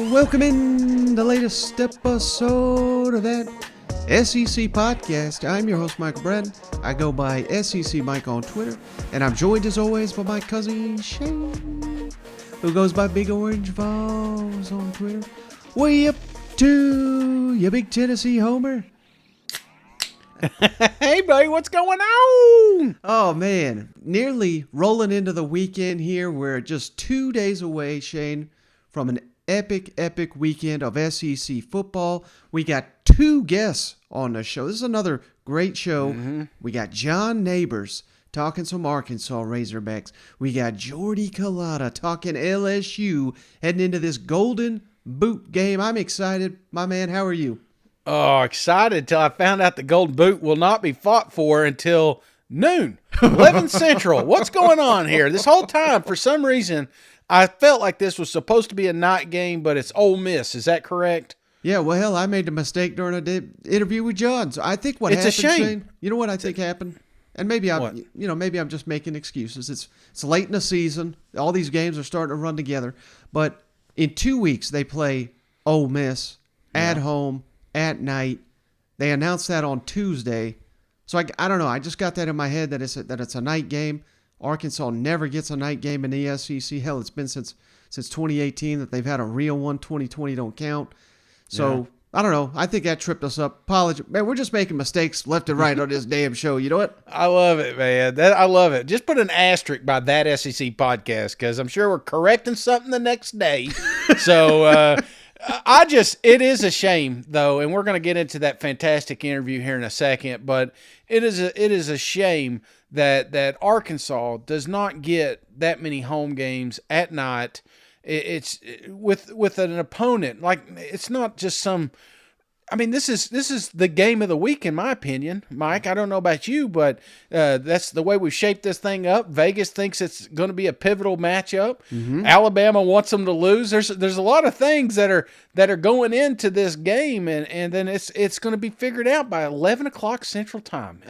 Welcome in the latest episode of that SEC podcast. I'm your host, Michael Bratton. I go by SEC Mike on Twitter, and I'm joined as always by my cousin Shane, who goes by Big Orange Balls on Twitter. What you up to, you big Tennessee homer? Hey, buddy, what's going on? Oh, man. Nearly rolling into the weekend here. We're just 2 days away, Shane, from an epic weekend of SEC football. We got two guests on the show. This is another great show. We got John Nabors talking some Arkansas Razorbacks. We got Jordy Culotta talking LSU heading into this Golden Boot game. I'm excited. My man, how are you? Oh, excited till I found out the Golden Boot will not be fought for until noon, 11 Central. What's going on here? This whole time, for some reason, I felt like this was supposed to be a night game, but it's Ole Miss. Is that correct? Yeah, well, hell, I made the mistake during an interview with John. So I think what happened, it's a shame. Shane, you know what I think happened? And maybe maybe I'm just making excuses. It's late in the season. All these games are starting to run together. But in 2 weeks, they play Ole Miss at home at night. They announced that on Tuesday. So I don't know. I just got that in my head that it's a night game. Arkansas never gets a night game in the SEC. Hell, it's been since 2018 that they've had a real one. 2020 don't count. So I don't know. I think that tripped us up. Apology, man. We're just making mistakes left and right on this damn show. You know what? I love it, man. I love it. Just put an asterisk by that SEC podcast because I'm sure we're correcting something the next day. So it is a shame though, and we're going to get into that fantastic interview here in a second. But it is a shame that Arkansas does not get that many home games at night. It's with an opponent like it's not just some. I mean, this is the game of the week in my opinion, Mike. I don't know about you, but that's the way we've shaped this thing up. Vegas thinks it's going to be a pivotal matchup. Alabama wants them to lose. There's a lot of things that are going into this game, and then it's going to be figured out by 11 o'clock Central Time.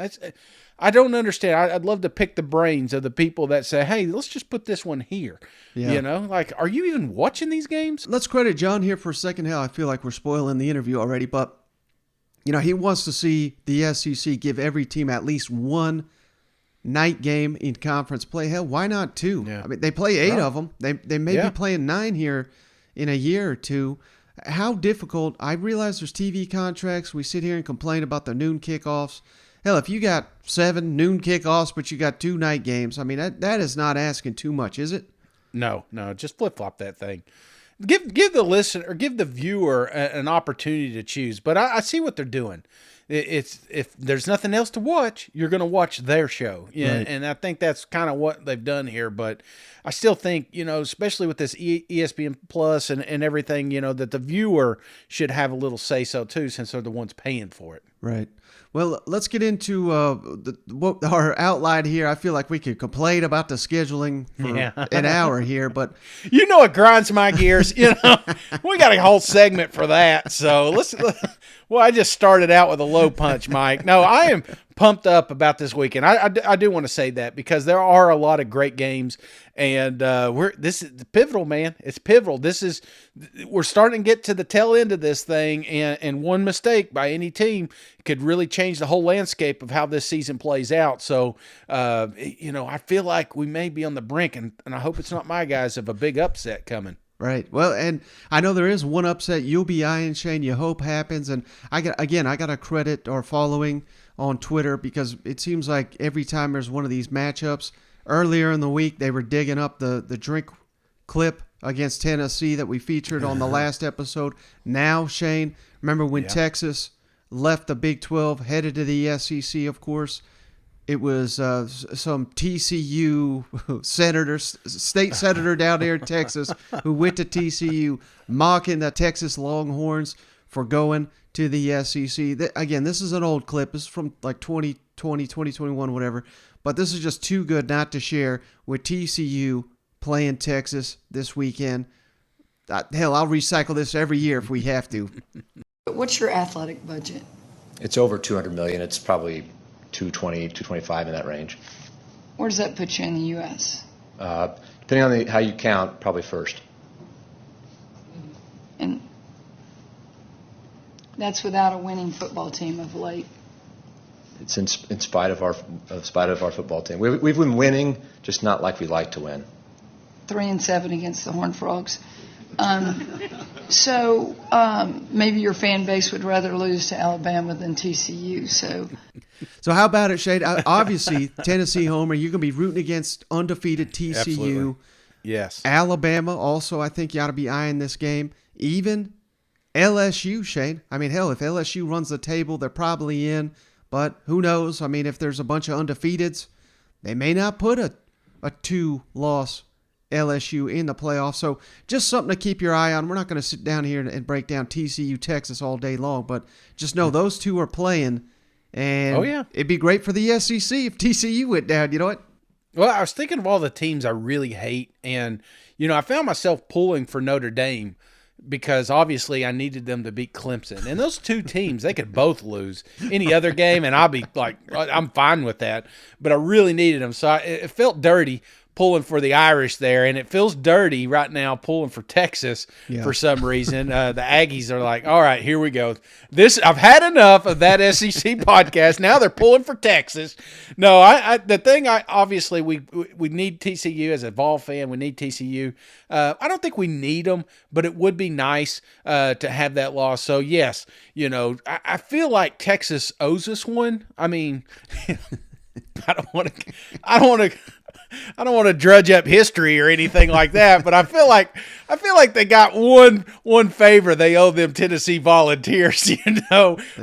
I don't understand. I'd love to pick the brains of the people that say, hey, let's just put this one here. Yeah. You know, like, are you even watching these games? Let's credit John here for a second. Hell, I feel like we're spoiling the interview already, but, you know, he wants to see the SEC give every team at least one night game in conference play. Hell, why not two? Yeah. I mean, they play 8 of them. They may be playing 9 here in a year or two. How difficult. I realize there's TV contracts. We sit here and complain about the noon kickoffs. Hell, if you got 7 noon kickoffs, but you got 2 night games, I mean, that is not asking too much, is it? No, just flip-flop that thing. Give the listener or give the viewer an opportunity to choose. But I see what they're doing. It's if there's nothing else to watch, you're going to watch their show. Yeah, right. And I think that's kind of what they've done here. But I still think, you know, especially with this ESPN Plus and everything, you know, that the viewer should have a little say-so too, since they're the ones paying for it. Right. Well, let's get into our outline here. I feel like we could complain about the scheduling for an hour here, but you know it grinds my gears. You know, we got a whole segment for that. So well, I just started out with a low punch, Mike. No, I am pumped up about this weekend. I do want to say that because there are a lot of great games, and this is pivotal, man. It's pivotal. We're starting to get to the tail end of this thing, and one mistake by any team could really change the whole landscape of how this season plays out. So, you know, I feel like we may be on the brink, and I hope it's not my guys of a big upset coming. Right. Well, and I know there is one upset you'll be eyeing, Shane. You hope happens, and I got to credit our following on Twitter because it seems like every time there's one of these matchups, earlier in the week they were digging up the drink clip against Tennessee that we featured on the last episode. Now, Shane, remember when Texas left the Big 12, headed to the SEC, of course. It was some TCU state senator down there in Texas who went to TCU mocking the Texas Longhorns for going to the SEC. Again, this is an old clip. This is from like 2020, 2021, whatever. But this is just too good not to share with TCU playing Texas this weekend. Hell, I'll recycle this every year if we have to. What's your athletic budget? It's over $200 million. It's probably 220, 225 in that range. Where does that put you in the U.S.? Depending on how you count, probably first. And that's without a winning football team of late. It's in spite of our football team. We've been winning, just not like we like to win. 3-7 against the Horned Frogs. So maybe your fan base would rather lose to Alabama than TCU. So how about it, Shade? Obviously, Tennessee homer, you're going to be rooting against undefeated TCU. Absolutely. Yes. Alabama also, I think you ought to be eyeing this game. Even LSU, Shade. I mean, hell, if LSU runs the table, they're probably in. But who knows? I mean, if there's a bunch of undefeateds, they may not put a 2-loss LSU in the playoffs. So just something to keep your eye on. We're not going to sit down here and break down TCU, Texas all day long, but just know those two are playing. And it'd be great for the SEC if TCU went down. You know what? Well, I was thinking of all the teams I really hate, and, I found myself pulling for Notre Dame because obviously I needed them to beat Clemson. And those two teams, they could both lose any other game, and I'll be like, I'm fine with that. But I really needed them. So it felt dirty pulling for the Irish there, and it feels dirty right now pulling for Texas for some reason. The Aggies are like, all right, here we go. I've had enough of that SEC podcast. Now they're pulling for Texas. No, obviously we need TCU as a Vol fan. We need TCU. I don't think we need them, but it would be nice to have that loss. So yes, I feel like Texas owes us one. I mean, I don't want to drudge up history or anything like that, but I feel like they got one favor they owe them Tennessee Volunteers,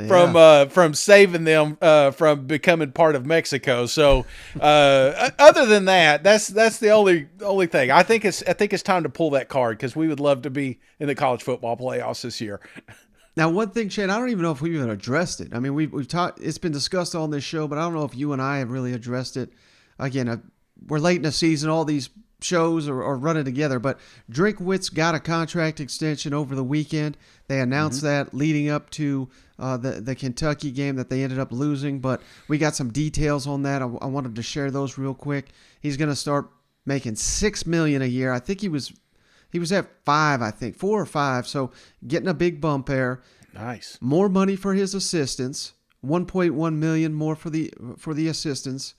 from saving them from becoming part of Mexico. So other than that, that's the only thing. I think it's time to pull that card because we would love to be in the college football playoffs this year. Now, one thing, Shane, I don't even know if we've even addressed it. I mean, we've talked. It's been discussed on this show, but I don't know if you and I have really addressed it. Again, we're late in the season. All these shows are running together. But Drinkwitz got a contract extension over the weekend. They announced that leading up to the Kentucky game that they ended up losing. But we got some details on that. I wanted to share those real quick. He's going to start making $6 million a year. I think he was at 5, I think 4 or 5. So getting a big bump there. Nice. More money for his assistants. $1.1 million more for the assistants.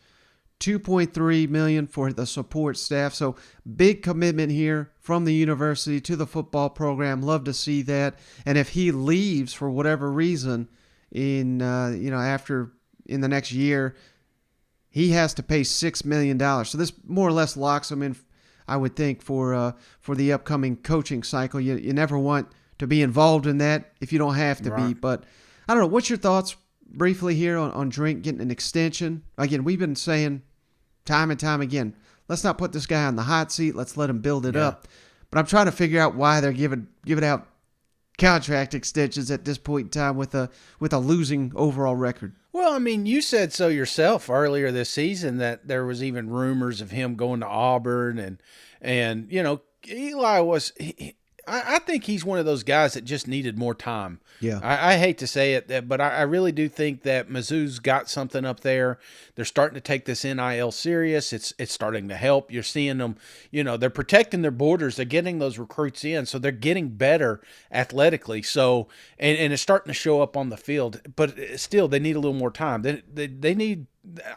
$2.3 million for the support staff. So big commitment here from the university to the football program. Love to see that. And if he leaves for whatever reason after in the next year, he has to pay $6 million. So this more or less locks him in, I would think, for the upcoming coaching cycle. You never want to be involved in that if you don't have to be. But I don't know. What's your thoughts briefly here on Drink getting an extension? Again, we've been saying time and time again, let's not put this guy on the hot seat. Let's let him build it up. But I'm trying to figure out why they're giving out contract extensions at this point in time with a losing overall record. Well, I mean, you said so yourself earlier this season that there was even rumors of him going to Auburn, and Eli was. I think he's one of those guys that just needed more time. Yeah, I hate to say it, but I really do think that Mizzou's got something up there. They're starting to take this NIL serious. It's starting to help. You're seeing them, they're protecting their borders. They're getting those recruits in, so they're getting better athletically. So and it's starting to show up on the field. But still, they need a little more time. They need.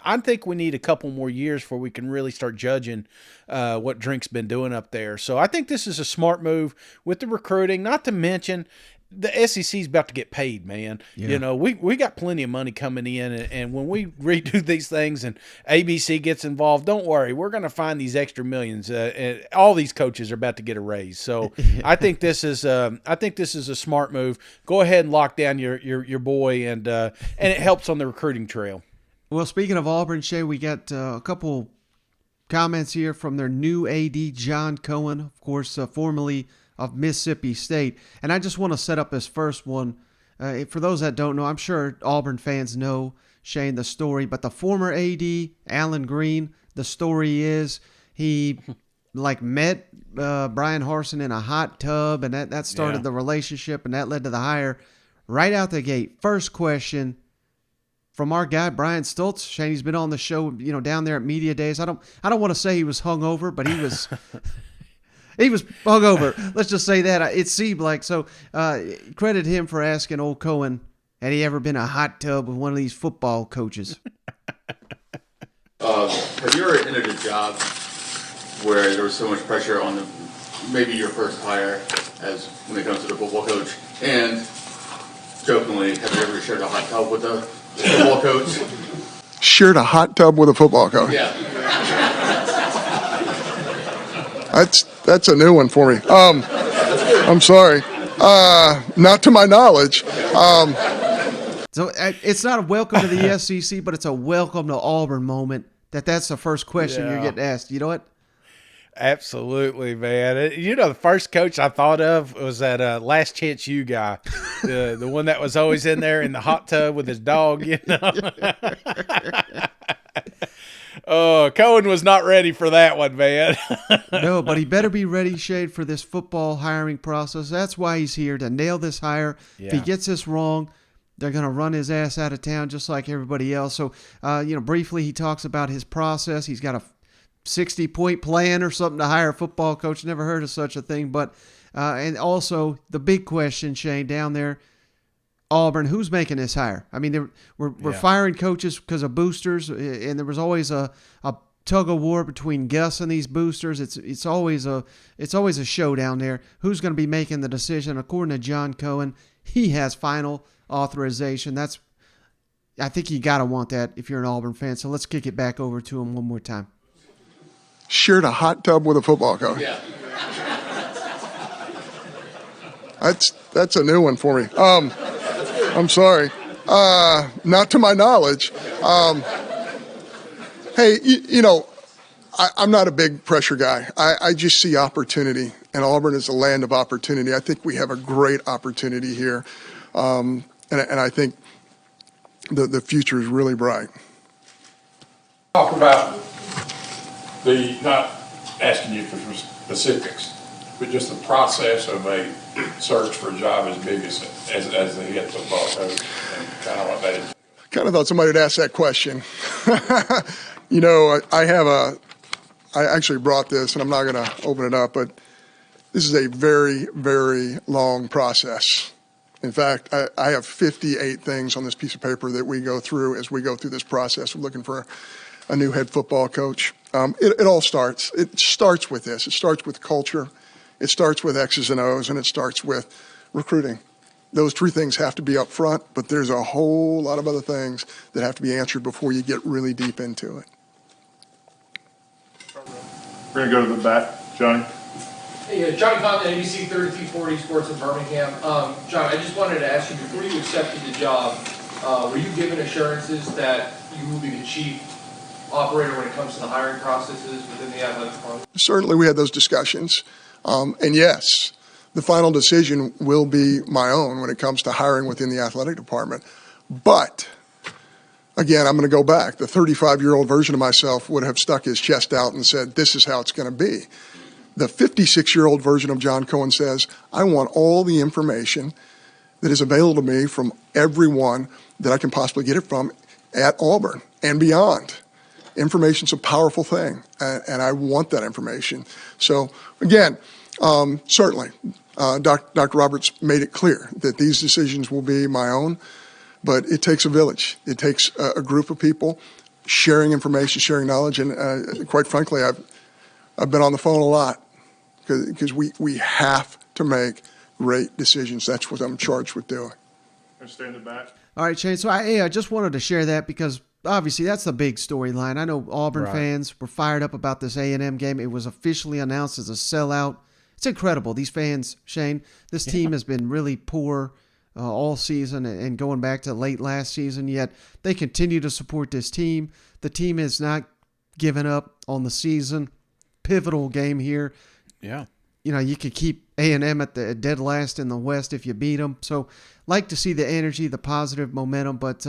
I think we need a couple more years before we can really start judging what Drink's been doing up there. So I think this is a smart move with the recruiting, not to mention the SEC's about to get paid, man. Yeah. We got plenty of money coming in, and when we redo these things and ABC gets involved, don't worry, we're going to find these extra millions. And all these coaches are about to get a raise. So I think this is a smart move. Go ahead and lock down your boy, and it helps on the recruiting trail. Well, speaking of Auburn, Shay, we got a couple comments here from their new AD, John Cohen, of course, formerly of Mississippi State. And I just want to set up this first one. For those that don't know, I'm sure Auburn fans know, Shane, the story. But the former AD, Alan Green, the story is he met Brian Harsin in a hot tub, and that started the relationship, and that led to the hire right out the gate. First question from our guy Brian Stoltz. Shane, he's been on the show, down there at media days. I don't want to say he was hungover, but he was he was hungover. Let's just say that it seemed like so. Credit him for asking old Cohen, had he ever been a hot tub with one of these football coaches? Have you ever entered a job where there was so much pressure on maybe your first hire as when it comes to the football coach? And jokingly, have you ever shared a hot tub with a football coach? Shared a hot tub with a football coach? Yeah. That's a new one for me. I'm sorry. Not to my knowledge. So it's not a welcome to the SEC, but it's a welcome to Auburn moment. That's the first question you're getting asked. You know what? Absolutely, man. The first coach I thought of was that Last Chance U guy, the one that was always in there in the hot tub with his dog. Oh, Cohen was not ready for that one, man. No, but he better be ready, Shade, for this football hiring process. That's why he's here, to nail this hire. Yeah. If he gets this wrong, they're going to run his ass out of town just like everybody else. So, briefly he talks about his process. He's got a 60-point plan or something to hire a football coach. Never heard of such a thing. But and also the big question, Shane, down there, Auburn, who's making this hire? I mean, we're firing coaches because of boosters, and there was always a tug of war between Gus and these boosters. It's always a show down there. Who's going to be making the decision? According to John Cohen, he has final authorization. I think you got to want that if you're an Auburn fan. So let's kick it back over to him one more time. Shared a hot tub with a football coach. Yeah. That's a new one for me. I'm sorry. Not to my knowledge. Hey, I'm not a big pressure guy. I just see opportunity, and Auburn is a land of opportunity. I think we have a great opportunity here, and I think the future is really bright. Talk about not asking you for specifics, but just the process of a search for a job as big as the head football coach, and kind of what that is. Kind of thought somebody would ask that question. I actually brought this, and I'm not going to open it up, but this is a very, very long process. In fact, I have 58 things on this piece of paper that we go through as we go through this process of looking for a new head football coach. It all starts. It starts with this. It starts with culture. It starts with X's and O's, and it starts with recruiting. Those three things have to be up front, but there's a whole lot of other things that have to be answered before you get really deep into it. We're going to go to the back. Johnny? Hey, Johnny Conlon, ABC 3240 Sports in Birmingham. John, I just wanted to ask you, before you accepted the job, were you given assurances that you will be the chief operator when it comes to the hiring processes within the athletic department? Certainly we had those discussions. And yes, the final decision will be my own when it comes to hiring within the athletic department. But, again, I'm going to go back. The 35-year-old version of myself would have stuck his chest out and said, this is how it's going to be. The 56-year-old version of John Cohen says, I want all the information that is available to me from everyone that I can possibly get it from at Auburn and beyond. Information's a powerful thing, and I want that information. So, again, certainly, Dr. Roberts made it clear that these decisions will be my own, but it takes a village. It takes a group of people sharing information, sharing knowledge, and quite frankly, I've been on the phone a lot because we have to make great decisions. That's what I'm charged with doing. Stand it back. All right, Shane. So I just wanted to share that because obviously that's the big storyline. I know Auburn fans were fired up about this A&M game. It was officially announced as a sellout. It's incredible. These fans, Shane, this team has been really poor all season and going back to late last season, yet they continue to support this team. The team has not given up on the season. Pivotal game here. Yeah. You could keep A&M at the dead last in the West if you beat them. So like to see the energy, the positive momentum, but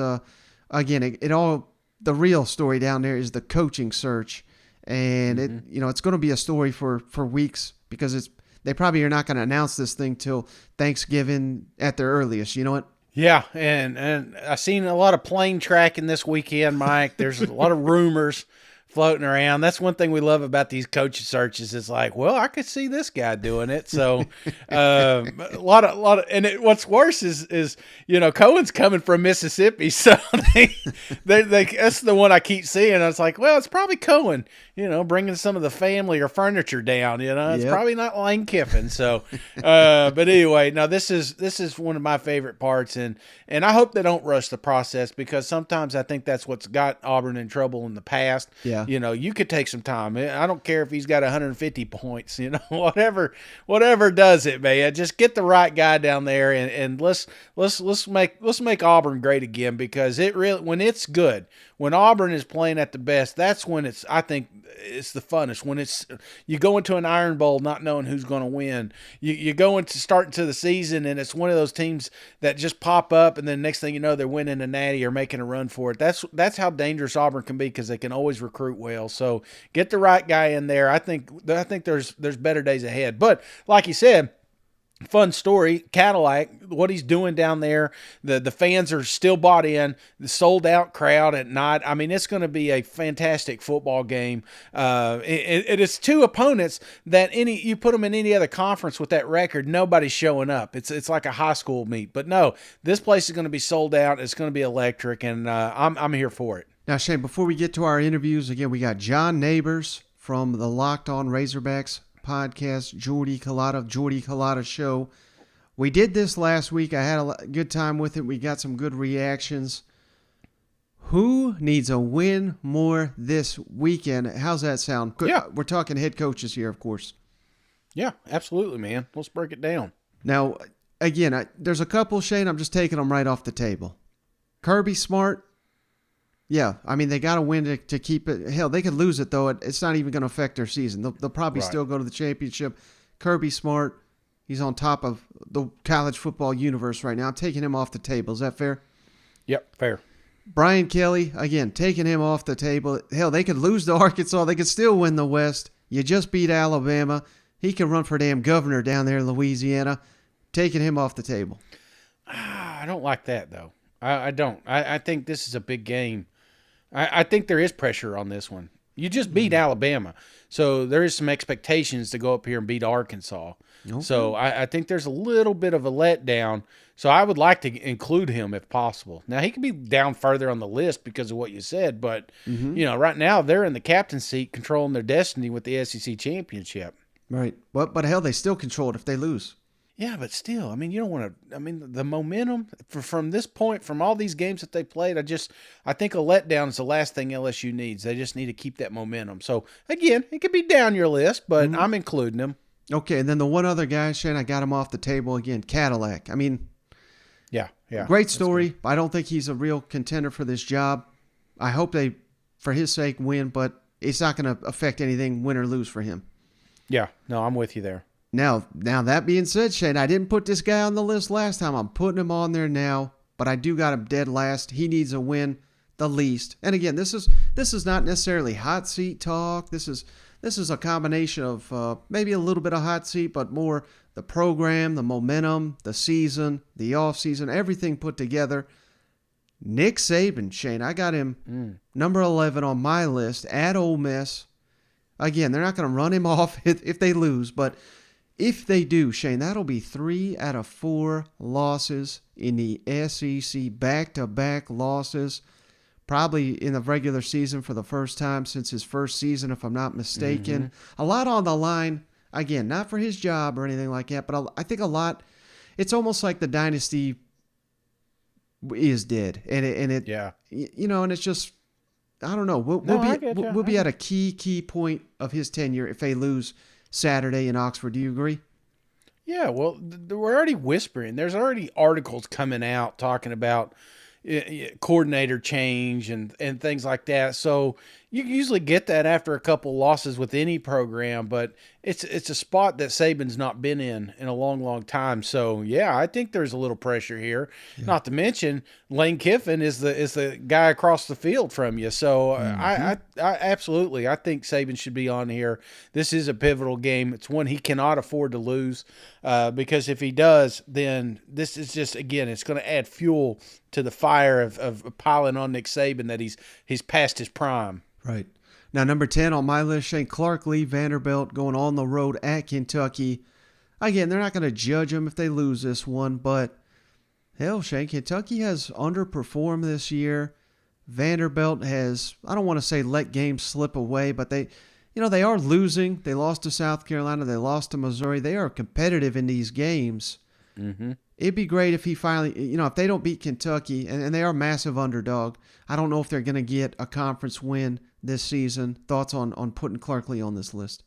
again, the real story down there is the coaching search, and it's going to be a story for weeks because they probably are not going to announce this thing till Thanksgiving at their earliest. You know what? Yeah, and I seen a lot of plane tracking this weekend, Mike. There's a lot of rumors floating around. That's one thing we love about these coach searches. It's like, well, I could see this guy doing it. So a lot of, and what's worse is Cohen's coming from Mississippi, so they that's the one I keep seeing. I was like, well, it's probably Cohen, bringing some of the family or furniture down. It's Yep. probably not Lane Kiffin. So, but anyway, no, this is one of my favorite parts, and I hope they don't rush the process, because sometimes I think that's what's got Auburn in trouble in the past. Yeah. You could take some time. I don't care if he's got 150 points, whatever does it, man. Just get the right guy down there, and let's make Auburn great again, because it really, when it's good, when Auburn is playing at the best, that's when I think it's the funnest. When you go into an Iron Bowl not knowing who's going to win. You go into starting to the season, and it's one of those teams that just pop up, and then next thing you know, they're winning a natty or making a run for it. That's how dangerous Auburn can be, because they can always recruit well. So get the right guy in there. I think there's better days ahead. But like you said, fun story, Cadillac, what he's doing down there. The fans are still bought in, the sold out crowd at night. I mean, it's going to be a fantastic football game. It is two opponents that you put them in any other conference with that record, nobody's showing up. It's like a high school meet. But no, this place is going to be sold out. It's going to be electric, and I'm here for it. Now, Shane, before we get to our interviews, again, we got John Nabors from the Locked On Razorbacks podcast, Jordy Culotta Show. We did this last week. I had a good time with it. We got some good reactions. Who needs a win more this weekend? How's that sound? Good. Yeah. We're talking head coaches here, of course. Yeah, absolutely, man. Let's break it down. Now, again, there's a couple, Shane. I'm just taking them right off the table. Kirby Smart. Yeah, I mean, they got to win to keep it. Hell, they could lose it, though. It's not even going to affect their season. They'll probably still go to the championship. Kirby Smart, he's on top of the college football universe right now. I'm taking him off the table. Is that fair? Yep, fair. Brian Kelly, again, taking him off the table. Hell, they could lose to Arkansas. They could still win the West. You just beat Alabama. He can run for damn governor down there in Louisiana. Taking him off the table. I don't like that, though. I don't. I think this is a big game. I think there is pressure on this one. You just beat Alabama, so there is some expectations to go up here and beat Arkansas. Okay. So I think there's a little bit of a letdown. So I would like to include him if possible. Now, he could be down further on the list because of what you said, but right now they're in the captain's seat controlling their destiny with the SEC championship. Right. But hell, they still control it if they lose. Yeah, but still, I mean, you don't want to. I mean, the momentum from this point, from all these games that they played, I think a letdown is the last thing LSU needs. They just need to keep that momentum. So again, it could be down your list, but I'm including them. Okay, and then the one other guy, Shane, I got him off the table again. Cadillac. I mean, yeah, great story. I don't think he's a real contender for this job. I hope they, for his sake, win, but it's not going to affect anything, win or lose for him. Yeah, no, I'm with you there. Now that being said, Shane, I didn't put this guy on the list last time. I'm putting him on there now, but I do got him dead last. He needs a win the least. And again, this is not necessarily hot seat talk. This is a combination of maybe a little bit of hot seat, but more the program, the momentum, the season, the offseason, everything put together. Nick Saban, Shane, I got him number 11 on my list at Ole Miss. Again, they're not going to run him off if they lose, but if they do, Shane, that'll be 3 out of 4 losses in the SEC, back-to-back losses, probably in the regular season for the first time since his first season, if I'm not mistaken. A lot on the line. Again, not for his job or anything like that, but I think a lot. It's almost like the dynasty is dead, and it's just, I don't know. We'll be at a key point of his tenure if they lose Saturday in Oxford. Do you agree? Yeah, well, we're already whispering. There's already articles coming out talking about coordinator change and things like that. So, you usually get that after a couple losses with any program, but it's a spot that Saban's not been in a long, long time. So yeah, I think there's a little pressure here. Yeah. Not to mention Lane Kiffin is the guy across the field from you. So I absolutely, I think Saban should be on here. This is a pivotal game. It's one he cannot afford to lose, because if he does, then this is just, again, it's going to add fuel to the fire of piling on Nick Saban that he's past his prime. Right. Now, number 10 on my list, Shane, Clark Lee, Vanderbilt, going on the road at Kentucky. Again, they're not going to judge them if they lose this one, but hell, Shane, Kentucky has underperformed this year. Vanderbilt has, I don't want to say let games slip away, but they are losing. They lost to South Carolina. They lost to Missouri. They are competitive in these games. Mm-hmm. It'd be great if he finally, if they don't beat Kentucky, and they are a massive underdog, I don't know if they're going to get a conference win this season. Thoughts on putting Clark Lee on this list?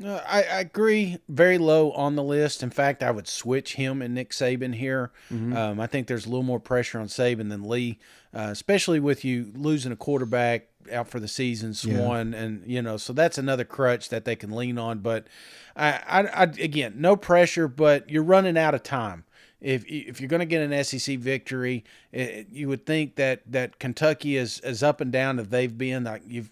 I agree. Very low on the list. In fact, I would switch him and Nick Saban here. Mm-hmm. I think there's a little more pressure on Saban than Lee, especially with you losing a quarterback out for the season, Swan, and so that's another crutch that they can lean on. But I again, no pressure, but you're running out of time. If you're going to get an SEC victory, you would think that Kentucky is as up and down as they've been. Like you've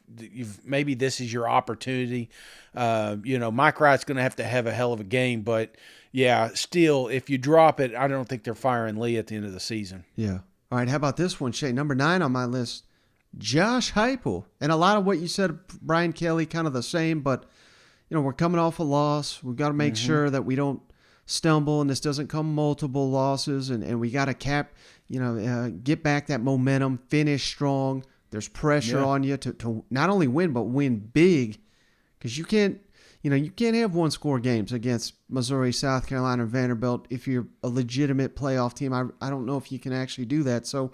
maybe this is your opportunity. Mike Wright's going to have a hell of a game, but yeah, still, if you drop it, I don't think they're firing Lee at the end of the season. Yeah. All right. How about this one, Shay? Number 9 on my list, Josh Heupel, and a lot of what you said, Brian Kelly, kind of the same, but we're coming off a loss. We've got to make sure that we don't stumble and this doesn't come multiple losses, and we got to get back that momentum, finish strong. There's pressure on you to not only win but win big, because you can't have one score games against Missouri, South Carolina, and Vanderbilt if you're a legitimate playoff team. I don't know if you can actually do that. So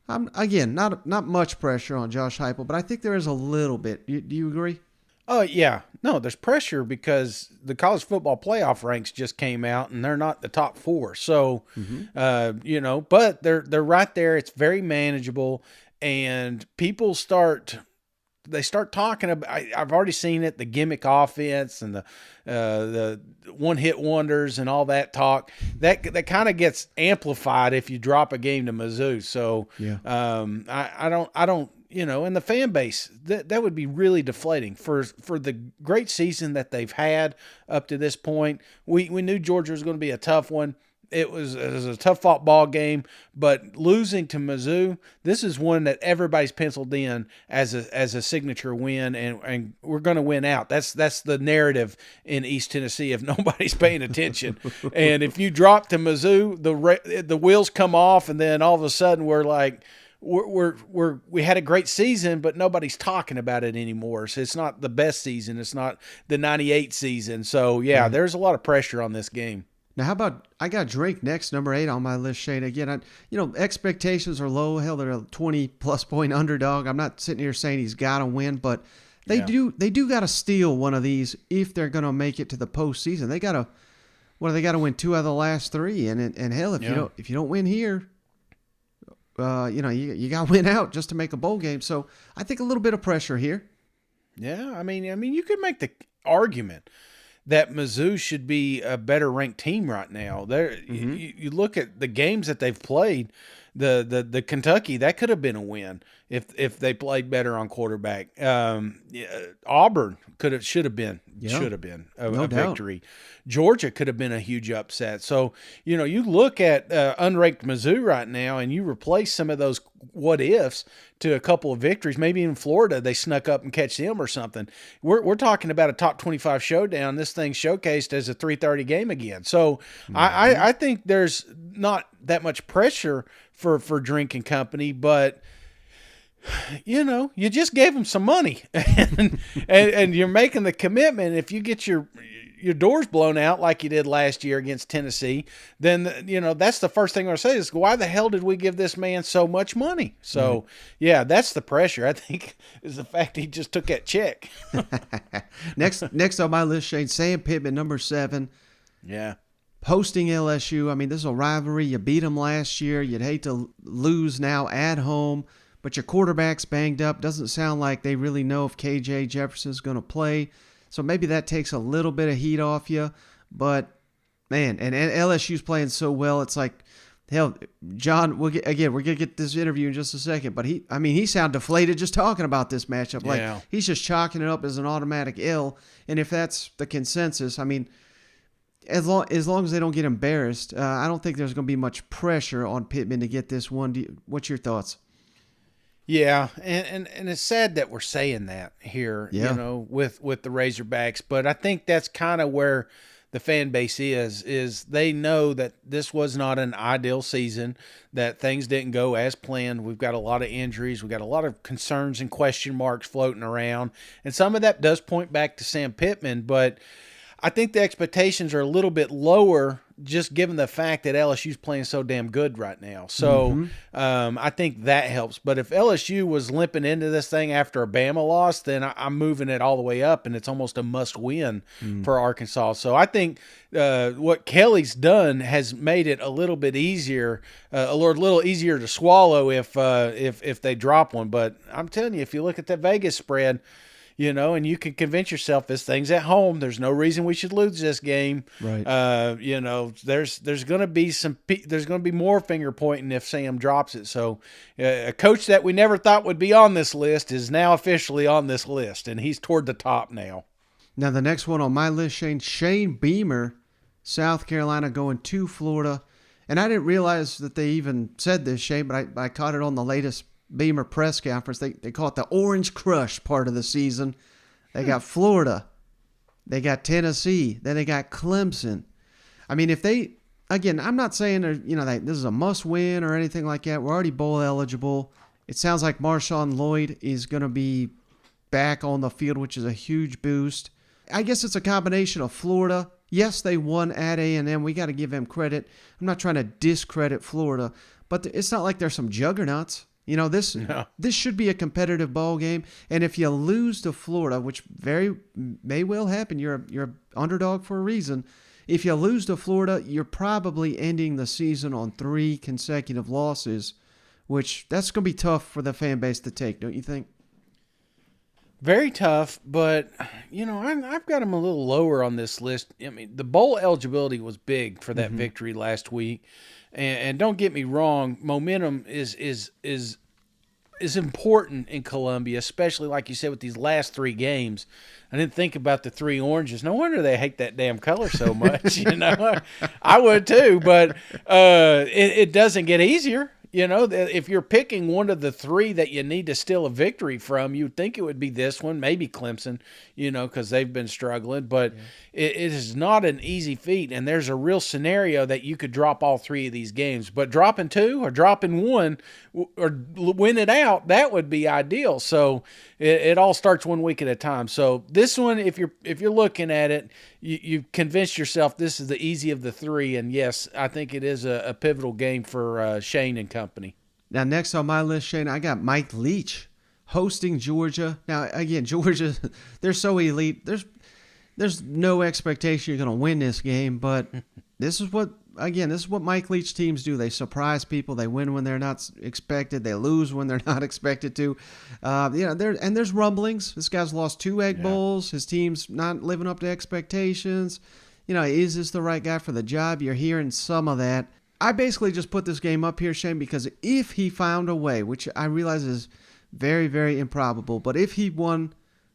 again, not much pressure on Josh Heupel, but I think there is a little bit. Do you agree? Oh, yeah. No, there's pressure because the college football playoff ranks just came out and they're not the top 4. So, but they're right there. It's very manageable, and people start talking about, I've already seen it, the gimmick offense and the one-hit wonders and all that talk. That kind of gets amplified if you drop a game to Mizzou. So, I don't. And the fan base, that would be really deflating for the great season that they've had up to this point. We knew Georgia was going to be a tough one. It was a tough fought ball game, but losing to Mizzou, this is one that everybody's penciled in as a signature win, and we're going to win out. That's the narrative in East Tennessee if nobody's paying attention. And if you drop to Mizzou, the wheels come off, and then all of a sudden we're like, we had a great season, but nobody's talking about it anymore. So it's not the best season. It's not the 98 season. So yeah, there's a lot of pressure on this game. Now, how about, I got Drake next, number 8 on my list, Shane. Again, expectations are low. Hell, they're a 20-plus point underdog. I'm not sitting here saying he's got to win, but they do got to steal one of these if they're going to make it to the postseason. They got to win 2 out of the last 3, and hell, if you don't win here, you got to win out just to make a bowl game. So I think a little bit of pressure here. Yeah, I mean, you could make the argument that Mizzou should be a better ranked team right now. You look at the games that they've played, the Kentucky, that could have been a win if they played better on quarterback. Auburn should have been a victory. Georgia could have been a huge upset. So, you look at unranked Mizzou right now and you replace some of those what ifs to a couple of victories. Maybe in Florida they snuck up and catch them or something. We're talking about a top 25 showdown. This thing's showcased as a 3:30 game again. So I think there's not that much pressure for Drink and Company, but you just gave them some money and you're making the commitment. If you get your doors blown out like you did last year against Tennessee, then that's the first thing I say is, why the hell did we give this man so much money? So that's the pressure, I think, is the fact he just took that check. Next on my list, Shane, Sam Pittman, number 7. Yeah. Hosting LSU. I mean, this is a rivalry. You beat them last year. You'd hate to lose now at home. but your quarterback's banged up. Doesn't sound like they really know if KJ Jefferson's going to play. So maybe that takes a little bit of heat off you. But, man, and LSU's playing so well. It's like, hell, John, we're going to get this interview in just a second. But he sounded deflated just talking about this matchup. Yeah. Like, he's just chalking it up as an automatic L. And if that's the consensus, I mean, as long as they don't get embarrassed, I don't think there's going to be much pressure on Pittman to get this one. What's your thoughts? Yeah, and it's sad that we're saying that here, Yeah. with the Razorbacks, but I think that's kind of where the fan base is they know that this was not an ideal season, that things didn't go as planned. We've got a lot of injuries. We've got a lot of concerns and question marks floating around, and some of that does point back to Sam Pittman, but I think the expectations are a little bit lower just given the fact that LSU's playing so damn good right now. So I think that helps. But if LSU was limping into this thing after a Bama loss, then I'm moving it all the way up, and it's almost a must-win for Arkansas. So I think what Kelly's done has made it a little bit easier, a little easier to swallow if they drop one. But I'm telling you, if you look at that Vegas spread, and you can convince yourself this thing's at home. There's no reason we should lose this game. Right. There's going to be more finger pointing if Sam drops it. So a coach that we never thought would be on this list is now officially on this list, and he's toward the top now. Now the next one on my list, Shane Beamer, South Carolina going to Florida. And I didn't realize that they even said this, Shane, but I caught it on the latest Beamer press conference. They call it the Orange Crush part of the season. They got Florida. They got Tennessee. Then they got Clemson. I mean, if they, again, I'm not saying, this is a must win or anything like that. We're already bowl eligible. It sounds like Marshawn Lloyd is going to be back on the field, which is a huge boost. I guess it's a combination of Florida. Yes, they won at A&M. We got to give them credit. I'm not trying to discredit Florida, but it's not like they're some juggernauts. This should be a competitive ball game, and if you lose to Florida, which very may well happen, you're an underdog for a reason. If you lose to Florida, you're probably ending the season on 3 consecutive losses, which that's going to be tough for the fan base to take, don't you think? Very tough, but I've got them a little lower on this list. I mean, the bowl eligibility was big for that victory last week. And don't get me wrong, momentum is important in Columbia, especially like you said with these last 3 games. I didn't think about the 3 oranges. No wonder they hate that damn color so much. I would too, but it doesn't get easier. If you're picking one of the 3 that you need to steal a victory from, you'd think it would be this one, maybe Clemson, because they've been struggling. But it is not an easy feat, and there's a real scenario that you could drop all 3 of these games. But dropping 2 or dropping 1 or win it out, that would be ideal. So it all starts one week at a time. So this one, if you're looking at it, you've convinced yourself this is the easy of the 3, and yes, I think it is a pivotal game for Shane and company. Now, next on my list, Shane, I got Mike Leach hosting Georgia. Now, again, Georgia, they're so elite. There's no expectation you're going to win this game, but this is what Mike Leach teams do. They surprise people. They win when they're not expected. They lose when they're not expected to. There's rumblings. This guy's lost 2 Egg Bowls. His team's not living up to expectations. Is this the right guy for the job? You're hearing some of that. I basically just put this game up here, Shane, because if he found a way, which I realize is very, very improbable, but if he won,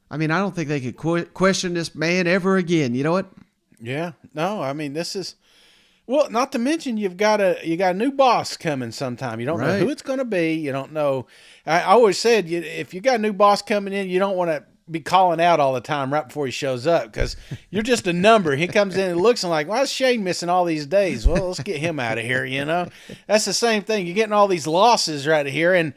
I don't think they could question this man ever again. You know what? Yeah. No, this is... Well, not to mention you got a new boss coming sometime. You don't know who it's going to be. You don't know. I always said if you got a new boss coming in, you don't want to be calling out all the time right before he shows up because you're just a number. He comes in and looks and like, why is Shane missing all these days? Well, let's get him out of here. That's the same thing. You're getting all these losses right here, and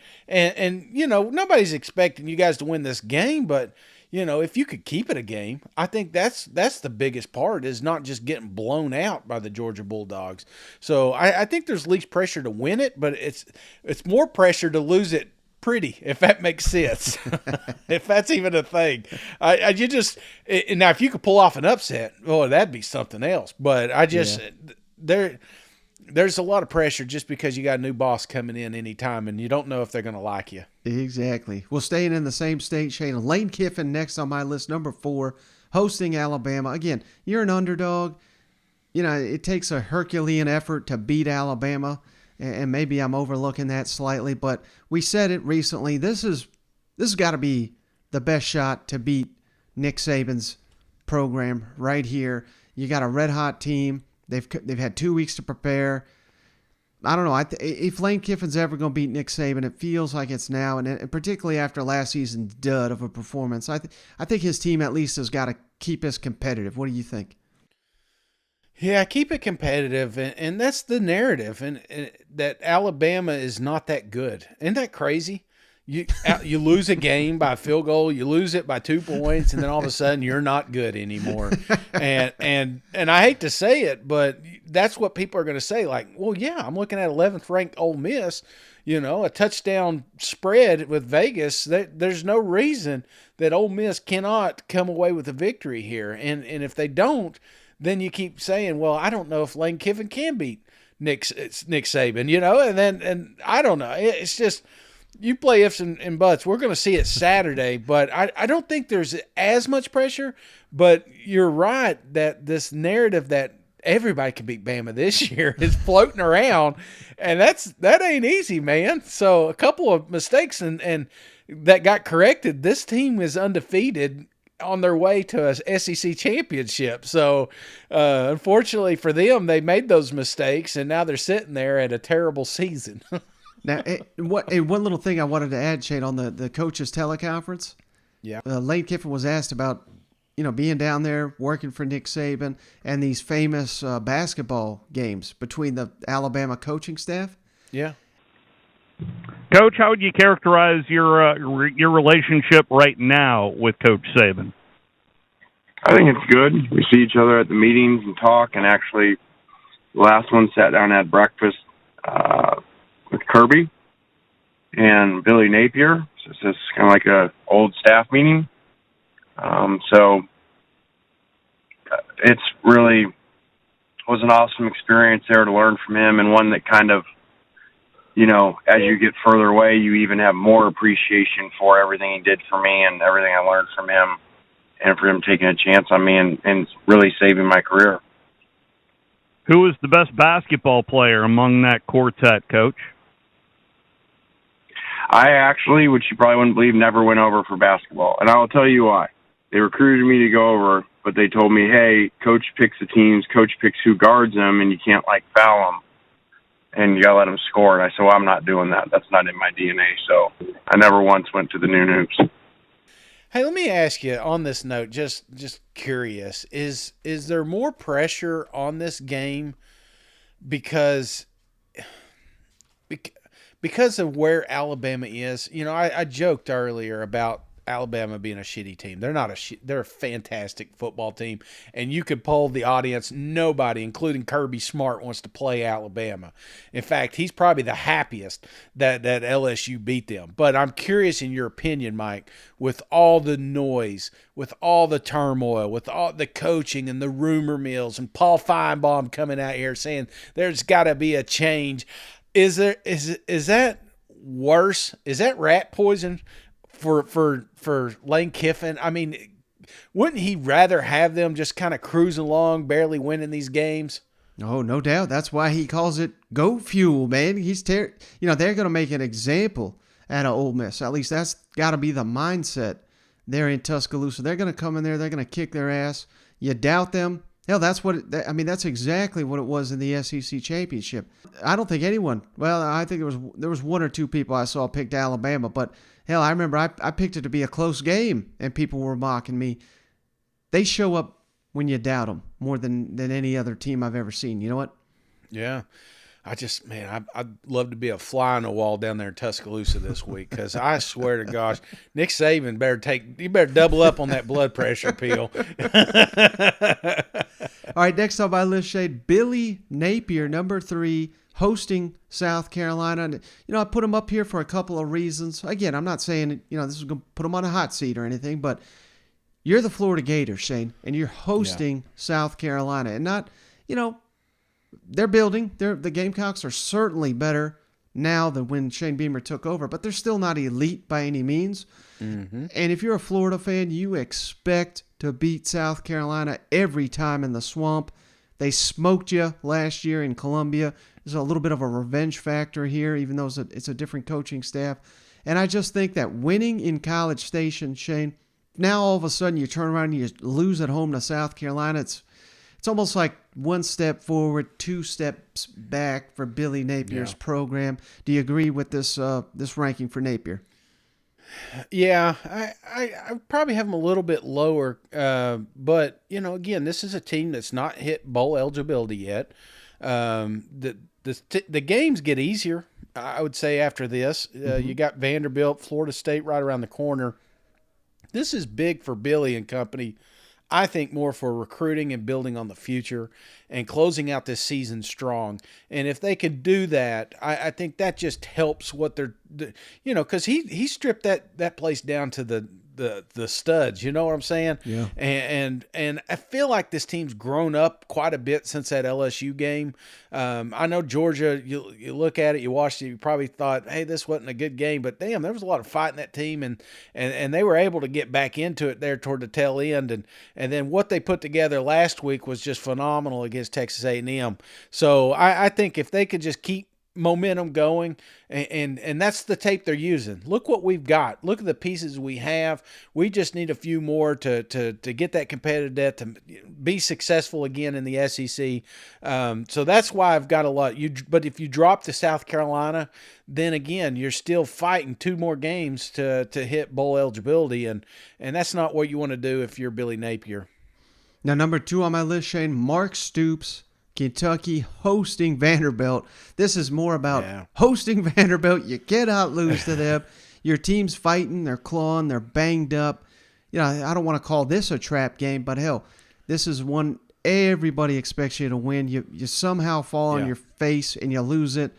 nobody's expecting you guys to win this game, but. If you could keep it a game, I think that's the biggest part is not just getting blown out by the Georgia Bulldogs. So I think there's least pressure to win it, but it's more pressure to lose it pretty, if that makes sense, if that's even a thing. Now, if you could pull off an upset, that'd be something else. But there's a lot of pressure just because you got a new boss coming in anytime, and you don't know if they're going to like you. Exactly. Well, staying in the same state, Shane, Lane Kiffin next on my list, number 4, hosting Alabama. Again, you're an underdog. It takes a Herculean effort to beat Alabama, and maybe I'm overlooking that slightly, but we said it recently. This has got to be the best shot to beat Nick Saban's program right here. You got a red-hot team. They've had 2 weeks to prepare. I don't know. If Lane Kiffin's ever going to beat Nick Saban, it feels like it's now, and particularly after last season's dud of a performance. I think his team at least has got to keep us competitive. What do you think? Yeah, keep it competitive, and that's the narrative, and that Alabama is not that good. Isn't that crazy? You lose a game by a field goal, you lose it by 2 points, and then all of a sudden you're not good anymore. And I hate to say it, but that's what people are going to say. Like, well, yeah, I'm looking at 11th ranked Ole Miss, a touchdown spread with Vegas. There's no reason that Ole Miss cannot come away with a victory here. And if they don't, then you keep saying, well, I don't know if Lane Kiffin can beat Nick Saban, and I don't know. It's just, you play ifs and buts. We're going to see it Saturday, but I don't think there's as much pressure. But you're right that this narrative that everybody can beat Bama this year is floating around, and that ain't easy, man. So a couple of mistakes and that got corrected. This team is undefeated on their way to a SEC championship. So unfortunately for them, they made those mistakes, and now they're sitting there at a terrible season. Now, one little thing I wanted to add, Shane, on the coaches teleconference. Yeah. Lane Kiffin was asked about, being down there working for Nick Saban and these famous basketball games between the Alabama coaching staff. Yeah. Coach, how would you characterize your relationship right now with Coach Saban? I think it's good. We see each other at the meetings and talk, and actually the last one sat down and had breakfast with Kirby and Billy Napier. So it's just kind of like a old staff meeting. So it's really was an awesome experience there to learn from him, and one that kind of, as you get further away, you even have more appreciation for everything he did for me and everything I learned from him, and for him taking a chance on me and really saving my career. Who was the best basketball player among that quartet, Coach? I actually, which you probably wouldn't believe, never went over for basketball. And I'll tell you why. They recruited me to go over, but they told me, hey, Coach picks the teams, Coach picks who guards them, and you can't, foul them. And you got to let them score. And I said, well, I'm not doing that. That's not in my DNA. So I never once went to the noon hoops. Hey, let me ask you on this note, just curious, is there more pressure on this game because of where Alabama is? I joked earlier about Alabama being a shitty team. They're not they're a fantastic football team, and you could poll the audience. Nobody, including Kirby Smart, wants to play Alabama. In fact, he's probably the happiest that LSU beat them. But I'm curious in your opinion, Mike, with all the noise, with all the turmoil, with all the coaching and the rumor mills, and Paul Feinbaum coming out here saying there's got to be a change. Is that worse? Is that rat poison for Lane Kiffin? I mean, wouldn't he rather have them just kind of cruising along, barely winning these games? Oh, no doubt. That's why he calls it goat fuel, man. They're going to make an example out of Ole Miss. At least that's got to be the mindset there in Tuscaloosa. They're going to come in there. They're going to kick their ass. You doubt them? Hell, that's exactly what it was in the SEC championship. I don't think anyone. Well, I think there was one or two people I saw picked Alabama, but hell, I remember I picked it to be a close game, and people were mocking me. They show up when you doubt them more than any other team I've ever seen. You know what? Yeah. I'd love to be a fly on the wall down there in Tuscaloosa this week, because I swear to gosh, Nick Saban better double up on that blood pressure pill. All right, next on my list, Shade, Billy Napier, number 3, hosting South Carolina. And, I put him up here for a couple of reasons. Again, I'm not saying, this is going to put him on a hot seat or anything, but you're the Florida Gators, Shane, and you're hosting South Carolina. And not, they're building. The Gamecocks are certainly better now than when Shane Beamer took over, but they're still not elite by any means. Mm-hmm. And if you're a Florida fan, you expect to beat South Carolina every time in the Swamp. They smoked you last year in Columbia. There's a little bit of a revenge factor here, even though it's a different coaching staff. And I just think that winning in College Station, Shane, now all of a sudden you turn around and you lose at home to South Carolina. It's almost like one step forward, two steps back for Billy Napier's program. Do you agree with this ranking for Napier? Yeah, I probably have them a little bit lower, but again, this is a team that's not hit bowl eligibility yet. The games get easier, I would say, after this. You got Vanderbilt, Florida State right around the corner. This is big for Billy and company. I think more for recruiting and building on the future and closing out this season strong. And if they could do that, I think that just helps what they're, because he stripped that place down to the studs, you know what I'm saying? Yeah. And I feel like this team's grown up quite a bit since that LSU game. I know Georgia, you look at it, you watched it, you probably thought, hey, this wasn't a good game, but damn, there was a lot of fight in that team, and they were able to get back into it there toward the tail end, and then what they put together last week was just phenomenal against Texas A&M. So I think if they could just keep momentum going, and that's the tape they're using. Look what we've got. Look at the pieces we have. We just need a few more to get that competitive depth to be successful again in the SEC. So that's why I've got a lot. But if you drop to South Carolina, then again you're still fighting two more games to hit bowl eligibility, and that's not what you want to do if you're Billy Napier. Now, number 2 on my list, Shane, Mark Stoops. Kentucky hosting Vanderbilt. This is more about hosting Vanderbilt. You cannot lose to them. Your team's fighting, they're clawing, they're banged up. I don't want to call this a trap game, but hell, this is one everybody expects you to win. You somehow fall on your face and you lose it.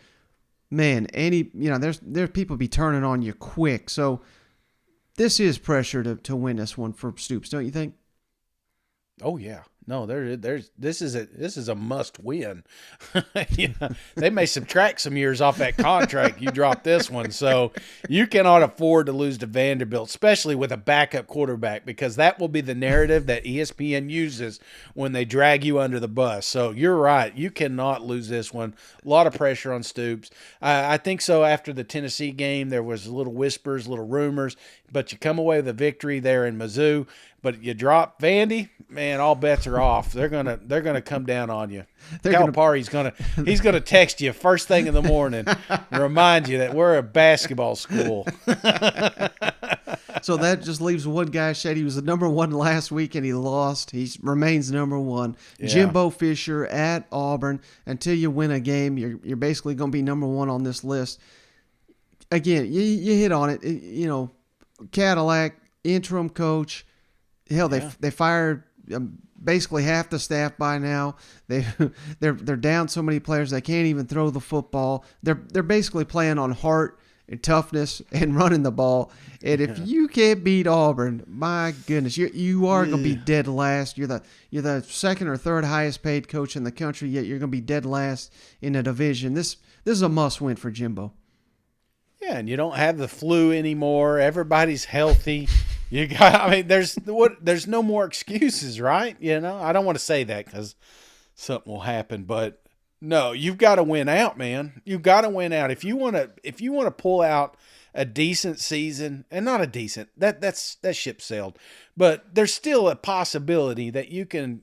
Man, there's people be turning on you quick. So this is pressure to win this one for Stoops, don't you think? Oh yeah. No, this is a must win. They may subtract some years off that contract. You drop this one, so you cannot afford to lose to Vanderbilt, especially with a backup quarterback, because that will be the narrative that ESPN uses when they drag you under the bus. So you're right, you cannot lose this one. A lot of pressure on Stoops. I think so. After the Tennessee game, there was little whispers, little rumors, but you come away with a victory there in Mizzou. But you drop Vandy, man, all bets are off. They're gonna come down on you. Calipari's gonna text you first thing in the morning and remind you that we're a basketball school. So that just leaves one guy. Shady was the number 1 last week and he lost. He remains number 1. Yeah. Jimbo Fisher at Auburn. Until you win a game, you're basically going to be number 1 on this list. Again, you hit on it. Cadillac, interim coach. Hell, they fired basically half the staff by now. They're down so many players they can't even throw the football. They're basically playing on heart and toughness and running the ball. And if you can't beat Auburn, my goodness, you are going to be dead last. You're the second or third highest paid coach in the country, yet you're going to be dead last in the division. This is a must win for Jimbo. Yeah, and you don't have the flu anymore. Everybody's healthy. There's no more excuses, right? I don't want to say that because something will happen, but no, you've got to win out, man. You've got to win out if you want to pull out a decent season, and not a decent that ship sailed, but there's still a possibility that you can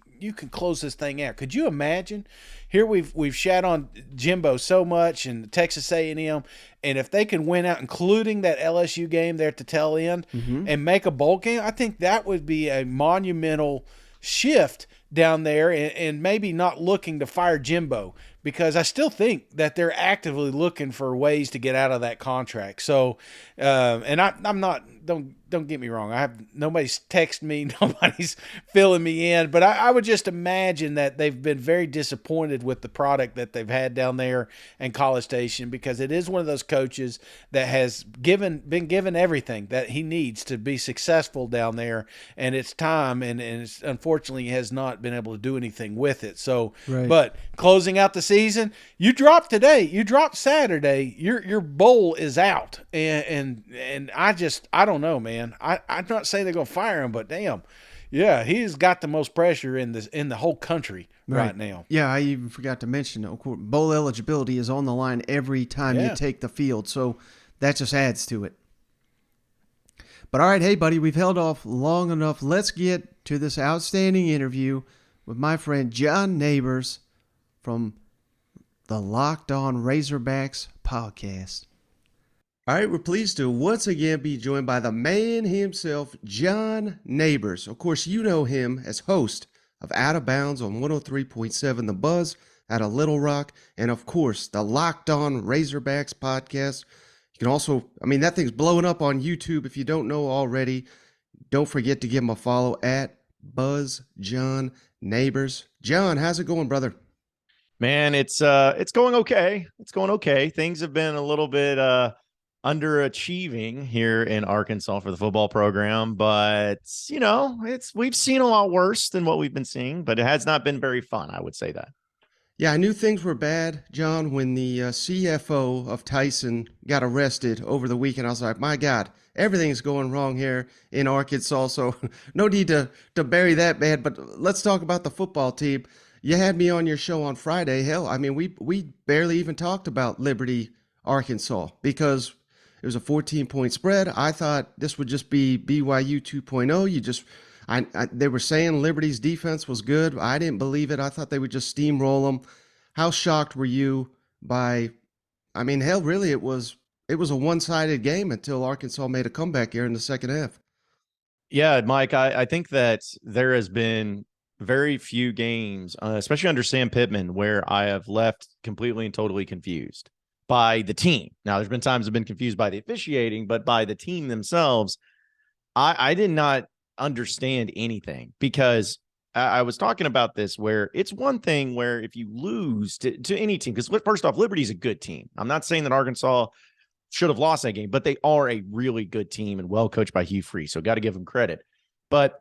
close this thing out. Could you imagine? Here we've shat on Jimbo so much and Texas A&M, and if they can win out, including that LSU game there at the tail end, and make a bowl game, I think that would be a monumental shift down there, and maybe not looking to fire Jimbo, because I still think that they're actively looking for ways to get out of that contract. So, and I'm not, don't don't get me wrong. Nobody's texted me, nobody's filling me in, but I would just imagine that they've been very disappointed with the product that they've had down there in College Station, because it is one of those coaches that has been given everything that he needs to be successful down there, and it's time, and it's, unfortunately, has not been able to do anything with it. So, Right. But closing out the season, you dropped Saturday, your bowl is out, and I don't know, man. I'm not saying they're gonna fire him, but damn, yeah, he's got the most pressure in the whole country right now. Yeah, I even forgot to mention, of course, bowl eligibility is on the line every time you take the field, so that just adds to it. But all right, hey buddy, we've held off long enough. Let's get to this outstanding interview with my friend John Nabors from the Locked On Razorbacks podcast. All right, we're pleased to once again be joined by the man himself, John Nabors. Of course, you know him as host of Out of Bounds on 103.7 The Buzz out of Little Rock, and of course, the Locked On Razorbacks podcast. You can also, that thing's blowing up on YouTube. If you don't know already, don't forget to give him a follow at Buzz John Nabors. John, how's it going, brother? Man, it's going okay. It's going okay. Things have been a little bit underachieving here in Arkansas for the football program, but we've seen a lot worse than what we've been seeing, but it has not been very fun, I would say that. Yeah, I knew things were bad, John, when the CFO of Tyson got arrested over the weekend. I was like, my God, everything's going wrong here in Arkansas, so no need to bury that bad, but let's talk about the football team. You had me on your show on Friday. Hell, we barely even talked about Liberty, Arkansas, because it was a 14-point spread. I thought this would just be BYU 2.0. They were saying Liberty's defense was good. I didn't believe it. I thought they would just steamroll them. How shocked were you by? Hell, really, it was a one-sided game until Arkansas made a comeback here in the second half. Yeah, Mike, I think that there has been very few games, especially under Sam Pittman, where I have left completely and totally confused by the team. Now, there's been times I've been confused by the officiating, but by the team themselves, I did not understand anything, because I was talking about this, where it's one thing where if you lose to any team, because first off, Liberty's a good team. I'm not saying that Arkansas should have lost that game, but they are a really good team and well coached by Hugh Freeze, so got to give them credit. But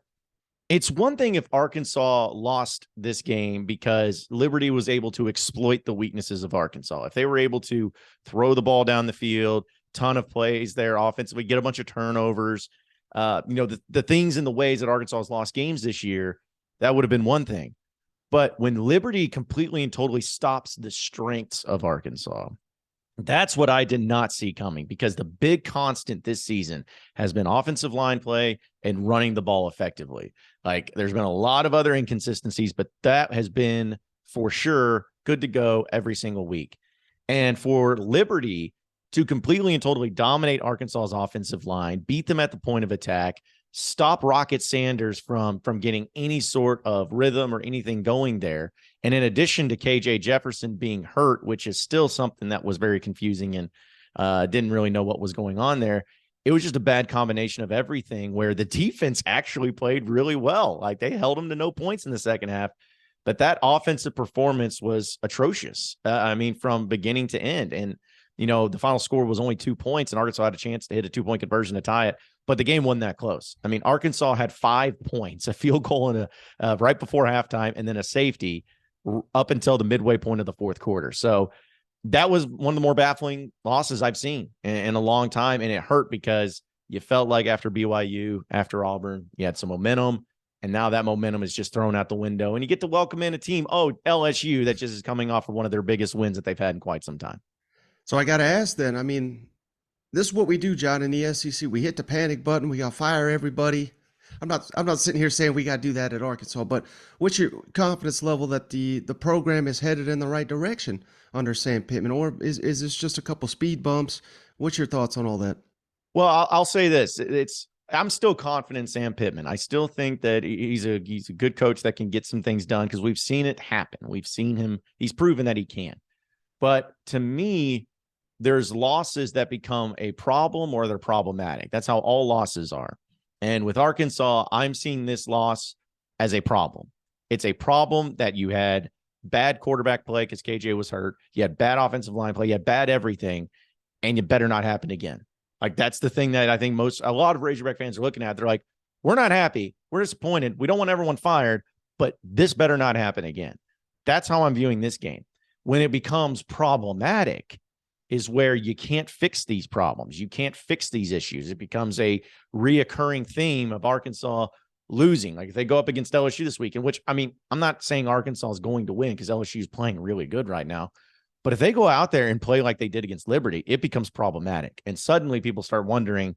it's one thing if Arkansas lost this game because Liberty was able to exploit the weaknesses of Arkansas. If they were able to throw the ball down the field, ton of plays there offensively, get a bunch of turnovers, the things and the ways that Arkansas has lost games this year, that would have been one thing. But when Liberty completely and totally stops the strengths of Arkansas, that's what I did not see coming, because the big constant this season has been offensive line play and running the ball effectively. Like, there's been a lot of other inconsistencies, but that has been for sure good to go every single week. And for Liberty to completely and totally dominate Arkansas's offensive line, beat them at the point of attack, stop Rocket Sanders from getting any sort of rhythm or anything going there. And in addition to KJ Jefferson being hurt, which is still something that was very confusing and didn't really know what was going on there, it was just a bad combination of everything, where the defense actually played really well. Like, they held them to no points in the second half, but that offensive performance was atrocious. From beginning to end. And, the final score was only 2 points, and Arkansas had a chance to hit a 2-point conversion to tie it, but the game wasn't that close. Arkansas had 5 points, a field goal and right before halftime, and then a safety up until the midway point of the fourth quarter. So that was one of the more baffling losses I've seen in a long time. And it hurt because you felt like after BYU, after Auburn, you had some momentum, and now that momentum is just thrown out the window, and you get to welcome in a team, LSU, that just is coming off of one of their biggest wins that they've had in quite some time. So I got to ask then, this is what we do, John, in the SEC. We hit the panic button. We got to fire everybody. I'm not sitting here saying we got to do that at Arkansas, but what's your confidence level that the program is headed in the right direction under Sam Pittman, or is this just a couple speed bumps? What's your thoughts on all that? Well, I'll say this. I'm still confident in Sam Pittman. I still think that he's a good coach that can get some things done, because we've seen it happen. We've seen him. He's proven that he can. But to me, there's losses that become a problem or they're problematic. That's how all losses are. And with Arkansas, I'm seeing this loss as a problem. It's a problem that you had bad quarterback play because KJ was hurt. You had bad offensive line play. You had bad everything, and it better not happen again. Like, that's the thing that I think a lot of Razorback fans are looking at. They're like, we're not happy. We're disappointed. We don't want everyone fired, but this better not happen again. That's how I'm viewing this game. When it becomes problematic is where you can't fix these problems. You can't fix these issues. It becomes a reoccurring theme of Arkansas losing. Like, if they go up against LSU this weekend, which, I mean, I'm not saying Arkansas is going to win because LSU is playing really good right now. But if they go out there and play like they did against Liberty, it becomes problematic. And suddenly people start wondering,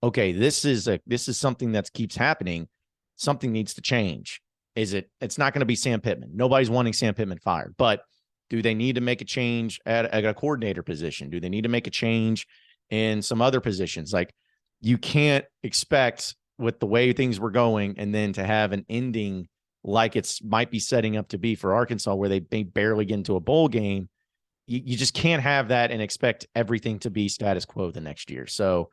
okay, this is something that keeps happening. Something needs to change. It's not going to be Sam Pittman. Nobody's wanting Sam Pittman fired, but do they need to make a change at a coordinator position? Do they need to make a change in some other positions? Like, you can't expect with the way things were going and then to have an ending like it's might be setting up to be for Arkansas, where they may barely get into a bowl game. You just can't have that and expect everything to be status quo the next year. So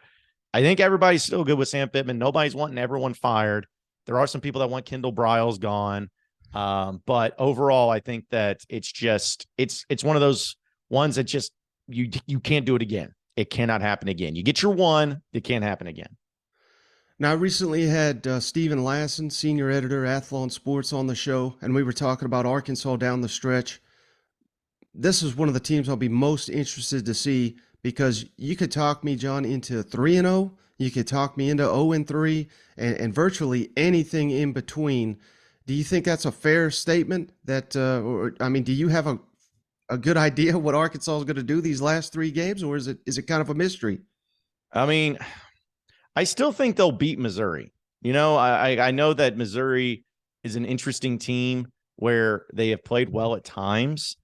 I think everybody's still good with Sam Pittman. Nobody's wanting everyone fired. There are some people that want Kendall Briles gone. But overall, I think that it's one of those ones that just, you can't do it again. It cannot happen again. You get your one, it can't happen again. Now, I recently had Stephen Lassen, senior editor, Athlon Sports, on the show, and we were talking about Arkansas down the stretch. This is one of the teams I'll be most interested to see, because you could talk me, John, into 3-0. You could talk me into 0-3, and virtually anything in between. Do you think that's a fair statement? Do you have a good idea what Arkansas is going to do these last 3 games, or is it kind of a mystery? I mean, I still think they'll beat Missouri. I know that Missouri is an interesting team where they have played well at times.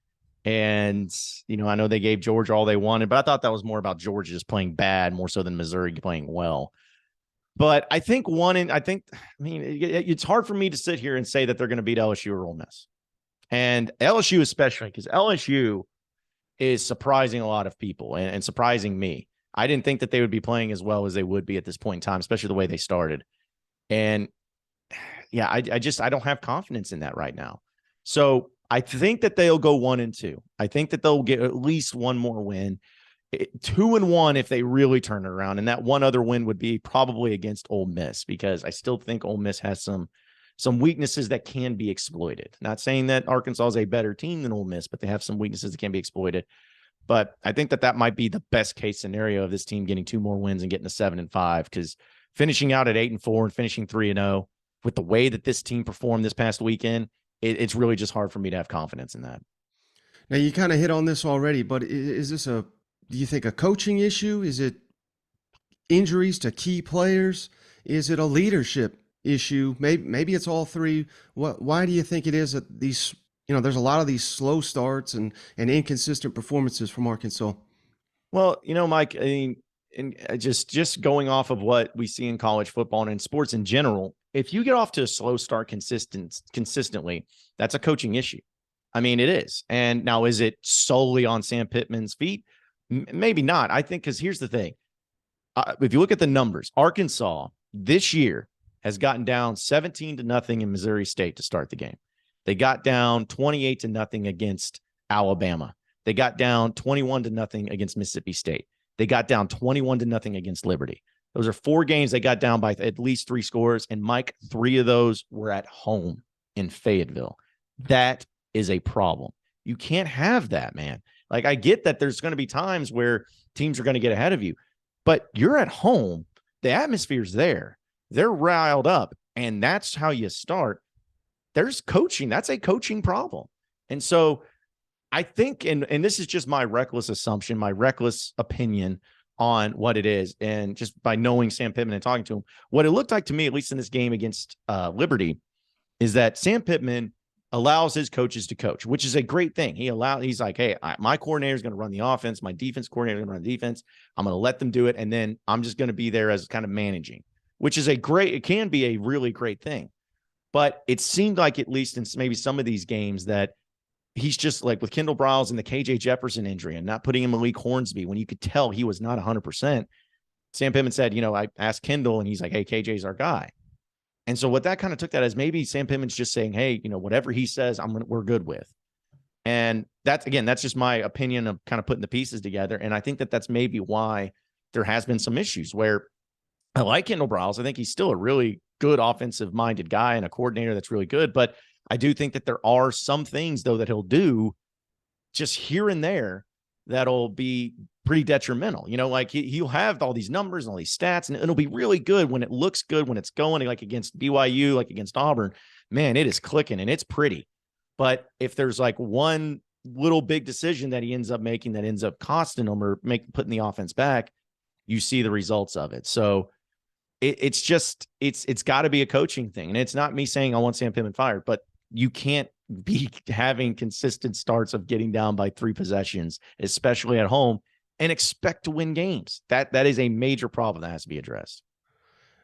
And, I know they gave Georgia all they wanted, but I thought that was more about Georgia just playing bad more so than Missouri playing well. But I think it's hard for me to sit here and say that they're going to beat LSU or Ole Miss. And LSU especially, because LSU is surprising a lot of people and surprising me. I didn't think that they would be playing as well as they would be at this point in time, especially the way they started. And yeah, I don't have confidence in that right now. So I think that they'll go 1-2. I think that they'll get at least one more win. 2-1 if they really turn it around. And that one other win would be probably against Ole Miss, because I still think Ole Miss has some weaknesses that can be exploited. Not saying that Arkansas is a better team than Ole Miss, but they have some weaknesses that can be exploited. But I think that might be the best case scenario of this team getting 2 more wins and getting to 7-5, because finishing out at 8-4 and finishing 3-0 with the way that this team performed this past weekend, it's really just hard for me to have confidence in that. Now, you kind of hit on this already, but is this do you think a coaching issue? Is it injuries to key players? Is it a leadership issue? Maybe it's all three. Why do you think it is that these, there's a lot of these slow starts and inconsistent performances from Arkansas? Well, Mike, I mean, and just going off of what we see in college football and in sports in general, if you get off to a slow start consistently, that's a coaching issue. I mean, it is. And now, is it solely on Sam Pittman's feet? Maybe not. I think, because here's the thing. If you look at the numbers, Arkansas this year has gotten down 17-0 in Missouri State to start the game. They got down 28-0 against Alabama. They got down 21-0 against Mississippi State. They got down 21-0 against Liberty. Those are 4 games they got down by at least 3 scores. And Mike, 3 of those were at home in Fayetteville. That is a problem. You can't have that, man. Like, I get that there's going to be times where teams are going to get ahead of you, but you're at home. The atmosphere's there. They're riled up, and that's how you start. There's coaching. That's a coaching problem. And so I think, and this is just my reckless assumption, my reckless opinion on what it is, and just by knowing Sam Pittman and talking to him, what it looked like to me, at least in this game against Liberty, is that Sam Pittman allows his coaches to coach, which is a great thing. He's like, hey, my coordinator is going to run the offense. My defense coordinator is going to run the defense. I'm going to let them do it. And then I'm just going to be there as kind of managing, which is it can be a really great thing. But it seemed like, at least in maybe some of these games, that he's just like with Kendall Briles and the KJ Jefferson injury and not putting in Malik Hornsby when you could tell he was not 100%. Sam Pittman said, I asked Kendall and he's like, hey, KJ's our guy. And so what that kind of took that as maybe Sam Pittman's just saying, hey, whatever he says, we're good with. And that's just my opinion of kind of putting the pieces together. And I think that's maybe why there has been some issues where I like Kendall Briles. I think he's still a really good offensive minded guy and a coordinator that's really good. But I do think that there are some things though that he'll do just here and there that'll be pretty detrimental. Like he'll have all these numbers and all these stats, and it'll be really good when it looks good, when it's going, like against BYU, like against Auburn. Man, it is clicking and it's pretty. But if there's like one little big decision that he ends up making that ends up costing him or putting the offense back, you see the results of it. So it's got to be a coaching thing. And it's not me saying I want Sam Pittman fired, but you can't be having consistent starts of getting down by 3 possessions, especially at home, and expect to win games. That is a major problem that has to be addressed.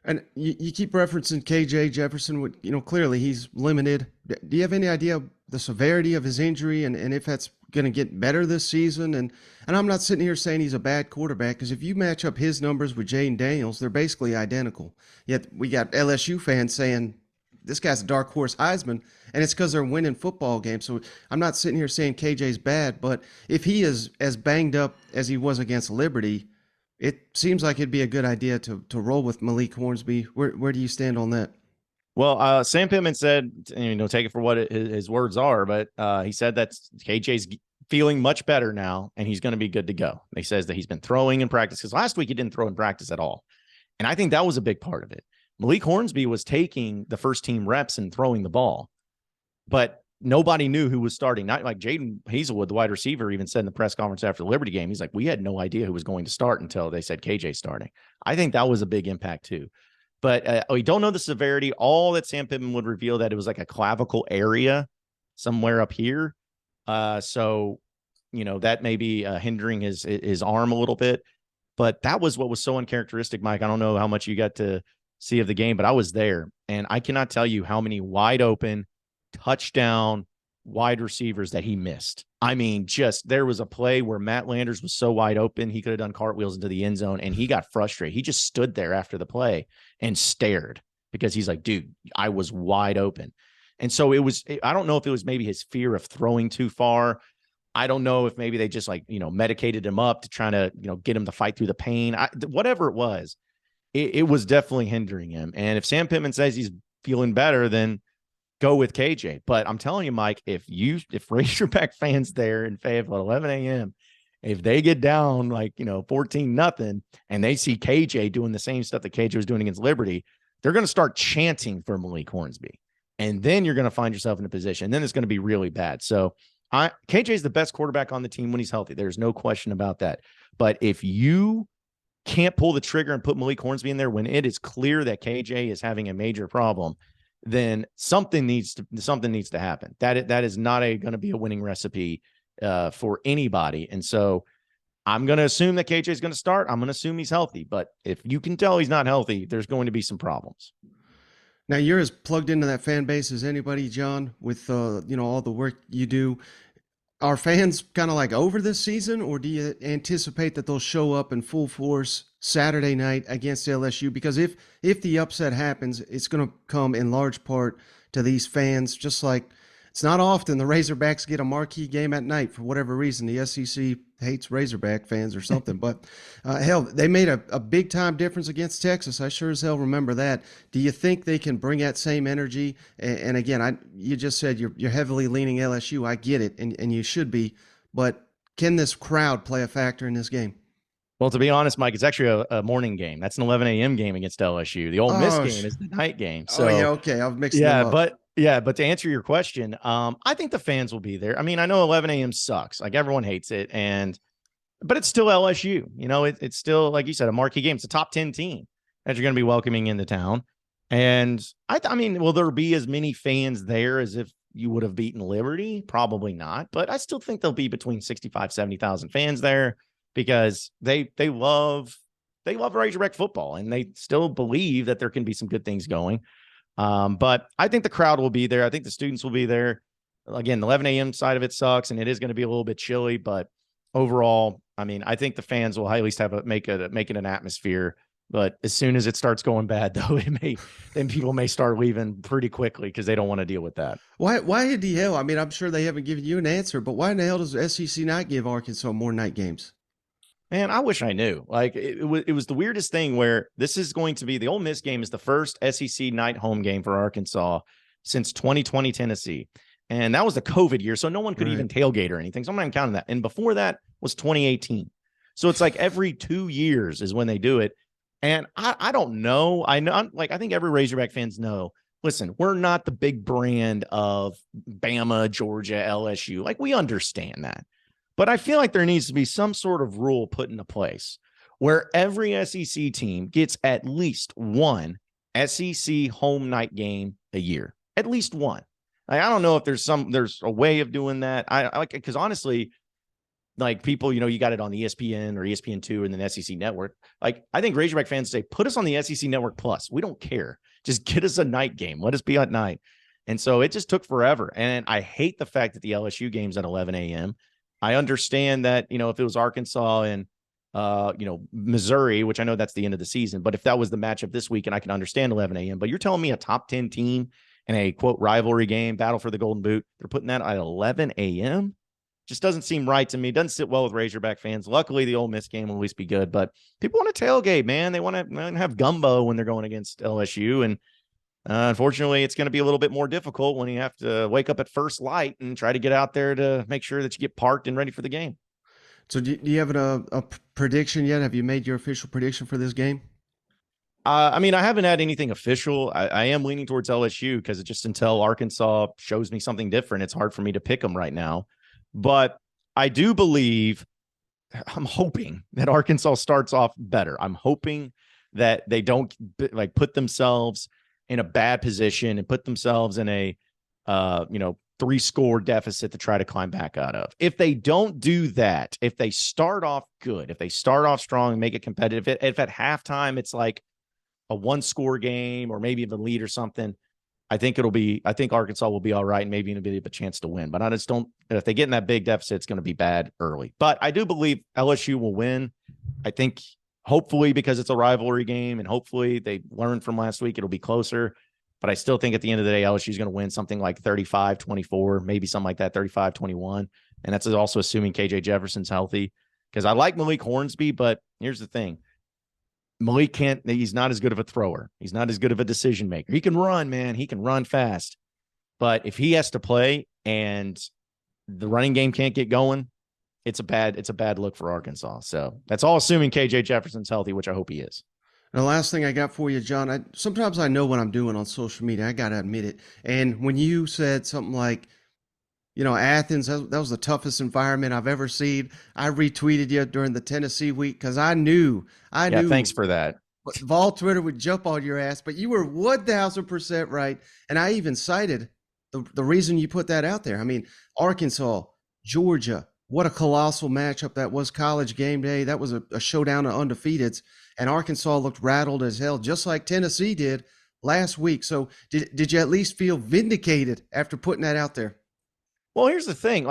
And you keep referencing KJ Jefferson. Clearly he's limited. Do you have any idea of the severity of his injury and if that's going to get better this season? And I'm not sitting here saying he's a bad quarterback, because if you match up his numbers with Jaden Daniels, they're basically identical. Yet we got LSU fans saying this guy's a dark horse Heisman, and it's because they're winning football games. So I'm not sitting here saying KJ's bad, but if he is as banged up as he was against Liberty, it seems like it'd be a good idea to roll with Malik Hornsby. Where do you stand on that? Well, Sam Pittman said, take it for what his words are, but he said that KJ's feeling much better now, and he's going to be good to go. He says that he's been throwing in practice, because last week he didn't throw in practice at all. And I think that was a big part of it. Malik Hornsby was taking the first team reps and throwing the ball, but nobody knew who was starting. Not like Jaden Hazelwood, the wide receiver, even said in the press conference after the Liberty game, he's like, we had no idea who was going to start until they said KJ starting. I think that was a big impact too. But we don't know the severity. All that Sam Pittman would reveal that it was like a clavicle area somewhere up here. So, that may be hindering his arm a little bit. But that was what was so uncharacteristic, Mike. I don't know how much you got to see of the game, but I was there. And I cannot tell you how many wide open touchdown wide receivers that he missed. I mean, there was a play where Matt Landers was so wide open, he could have done cartwheels into the end zone, and he got frustrated. He just stood there after the play and stared because he's like, dude, I was wide open. And so I don't know if it was maybe his fear of throwing too far. I don't know if maybe they just medicated him up to try to, get him to fight through the pain. Whatever it was, it was definitely hindering him. And if Sam Pittman says he's feeling better, then go with KJ. But I'm telling you, Mike, if Razorback fans there in Fayetteville at 11 a.m., if they get down 14-0 and they see KJ doing the same stuff that KJ was doing against Liberty, they're going to start chanting for Malik Hornsby. And then you're going to find yourself in a position. Then it's going to be really bad. So KJ is the best quarterback on the team when he's healthy. There's no question about that. But if you can't pull the trigger and put Malik Hornsby in there when it is clear that KJ is having a major problem, then something needs to happen. That is not going to be a winning recipe for anybody. And so I'm going to assume that KJ is going to start. I'm going to assume he's healthy. But if you can tell he's not healthy, there's going to be some problems. Now, you're as plugged into that fan base as anybody, John, with all the work you do. Are fans kind of like over this season, or do you anticipate that they'll show up in full force Saturday night against LSU? Because if the upset happens, it's going to come in large part to these fans. Just like it's not often the Razorbacks get a marquee game at night for whatever reason. The SEC hates Razorback fans or something. But hell, they made a big time difference against Texas. I sure as hell remember that. Do you think they can bring that same energy? And again, you just said you're heavily leaning LSU. I get it, and you should be. But can this crowd play a factor in this game? Well, to be honest, Mike, it's actually a morning game. That's an 11 a.m. game against LSU. The Ole Miss game is the night game. So yeah, okay, I've mixed them up. But to answer your question, I think the fans will be there. I mean, I know 11 a.m. sucks. Like everyone hates it, but it's still LSU. It's still, like you said, a marquee game. It's a top 10 team that you're going to be welcoming into town. And I mean, will there be as many fans there as if you would have beaten Liberty? Probably not. But I still think there'll be between 65, 70,000 fans there, because they love Razorback football, and they still believe that there can be some good things going. But I think the crowd will be there. I think the students will be there. again, the 11 a.m. side of it sucks, and it is going to be a little bit chilly. But overall, I mean, I think the fans will at least make it an atmosphere. But as soon as it starts going bad, though, then people may start leaving pretty quickly because they don't want to deal with that. Why in the hell? I mean, I'm sure they haven't given you an answer, but why in the hell does the SEC not give Arkansas more night games? Man, I wish I knew. Like it was the weirdest thing where this is going to be the Ole Miss game is the first SEC night home game for Arkansas since 2020 Tennessee. And that was the COVID year, so no one could even tailgate or anything. So I'm not even counting that. And before that was 2018. So it's like every 2 years is when they do it. And I don't know. I know, I think every Razorback fans know, listen, we're not the big brand of Bama, Georgia, LSU. Like, we understand that. But I feel like there needs to be some sort of rule put into place where every SEC team gets at least one SEC home night game a year. At least one. Like, I don't know if there's a way of doing that. I like it because honestly, like people, you got it on ESPN or ESPN2 and then SEC Network. Like, I think Razorback fans say, put us on the SEC Network Plus. We don't care. Just get us a night game. Let us be at night. And so it just took forever. And I hate the fact that the LSU game's at 11 a.m. I understand that, if it was Arkansas and, Missouri, which I know that's the end of the season, but if that was the matchup this week, and I can understand 11 a.m., but you're telling me a top 10 team in a quote rivalry game, battle for the Golden Boot, they're putting that at 11 a.m. Just doesn't seem right to me. It doesn't sit well with Razorback fans. Luckily, the Ole Miss game will at least be good, but people want to tailgate, man. They want to have gumbo when they're going against LSU. And unfortunately, it's going to be a little bit more difficult when you have to wake up at first light and try to get out there to make sure that you get parked and ready for the game. So do you have a prediction yet? Have you made your official prediction for this game? I mean, I haven't had anything official. I am leaning towards LSU because it's just until Arkansas shows me something different, it's hard for me to pick them right now. But I do believe, I'm hoping that Arkansas starts off better. I'm hoping that they don't put themselves in a bad position and put themselves in a 3-score deficit to try to climb back out of. If they don't do that, if they start off good, if they start off strong and make it competitive, if at halftime it's like a 1-score game or maybe even lead or something, I think Arkansas will be all right and maybe even a chance to win. But I just don't, if they get in that big deficit, it's going to be bad early. But I do believe LSU will win. I think hopefully because it's a rivalry game and hopefully they learned from last week, it'll be closer. But I still think at the end of the day, LSU is going to win something like 35-24, maybe something like that, 35-21. And that's also assuming KJ Jefferson's healthy, because I like Malik Hornsby, but here's the thing. Malik he's not as good of a thrower. He's not as good of a decision maker. He can run, man. He can run fast. But if he has to play and the running game can't get going, it's a bad look for Arkansas. So that's all assuming KJ Jefferson's healthy, which I hope he is. And the last thing I got for you, John, sometimes I know what I'm doing on social media. I got to admit it. And when you said something like, Athens, that was the toughest environment I've ever seen. I retweeted you during the Tennessee week because I knew. Yeah, thanks for that. Vol Twitter would jump on your ass, but you were 1,000% right. And I even cited the reason you put that out there. I mean, Arkansas, Georgia, what a colossal matchup that was. College game day. That was a showdown of undefeateds. And Arkansas looked rattled as hell, just like Tennessee did last week. So did you at least feel vindicated after putting that out there? Well, here's the thing.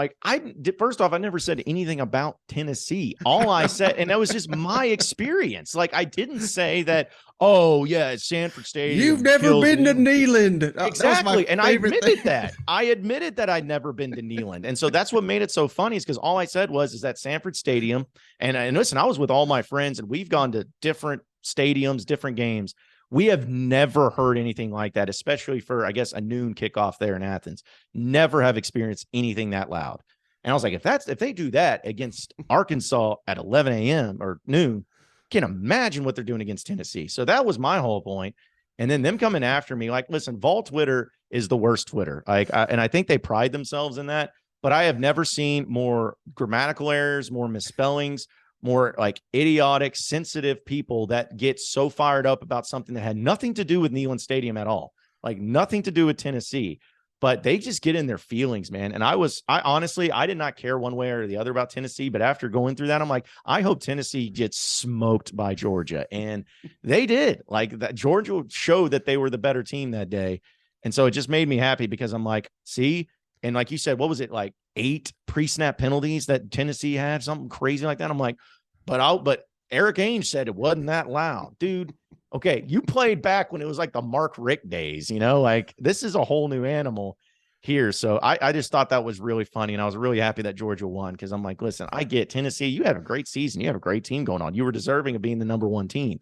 First off, I never said anything about Tennessee. All I said, and that was just my experience. I didn't say that, oh, yeah, it's Sanford Stadium. You've never been to Neyland. Exactly. And I admitted that. I admitted that I'd never been to Neyland. And so that's what made it so funny, is because all I said is that Sanford Stadium. And listen, I was with all my friends, and we've gone to different stadiums, different games. We have never heard anything like that, especially for, I guess, a noon kickoff there in Athens. Never have experienced anything that loud. And I was like, if they do that against Arkansas at 11 a.m. or noon, can't imagine what they're doing against Tennessee. So that was my whole point. And then them coming after me, listen, Vol Twitter is the worst Twitter. And I think they pride themselves in that. But I have never seen more grammatical errors, more misspellings, more idiotic, sensitive people that get so fired up about something that had nothing to do with Neyland Stadium at all, nothing to do with Tennessee, but they just get in their feelings, man. And I honestly, I did not care one way or the other about Tennessee, but after going through that, I'm like, I hope Tennessee gets smoked by Georgia. And they did. That Georgia showed that they were the better team that day. And so it just made me happy, because I'm like, see, And like you said, what was it, like 8 pre-snap penalties that Tennessee had, something crazy like that? I'm like, but Eric Ainge said it wasn't that loud, dude. Okay, you played back when it was like the Mark Richt days, like this is a whole new animal here. So I just thought that was really funny, and I was really happy that Georgia won, because I'm like, listen, I get Tennessee, you have a great season, you have a great team going on, you were deserving of being the number 1 team,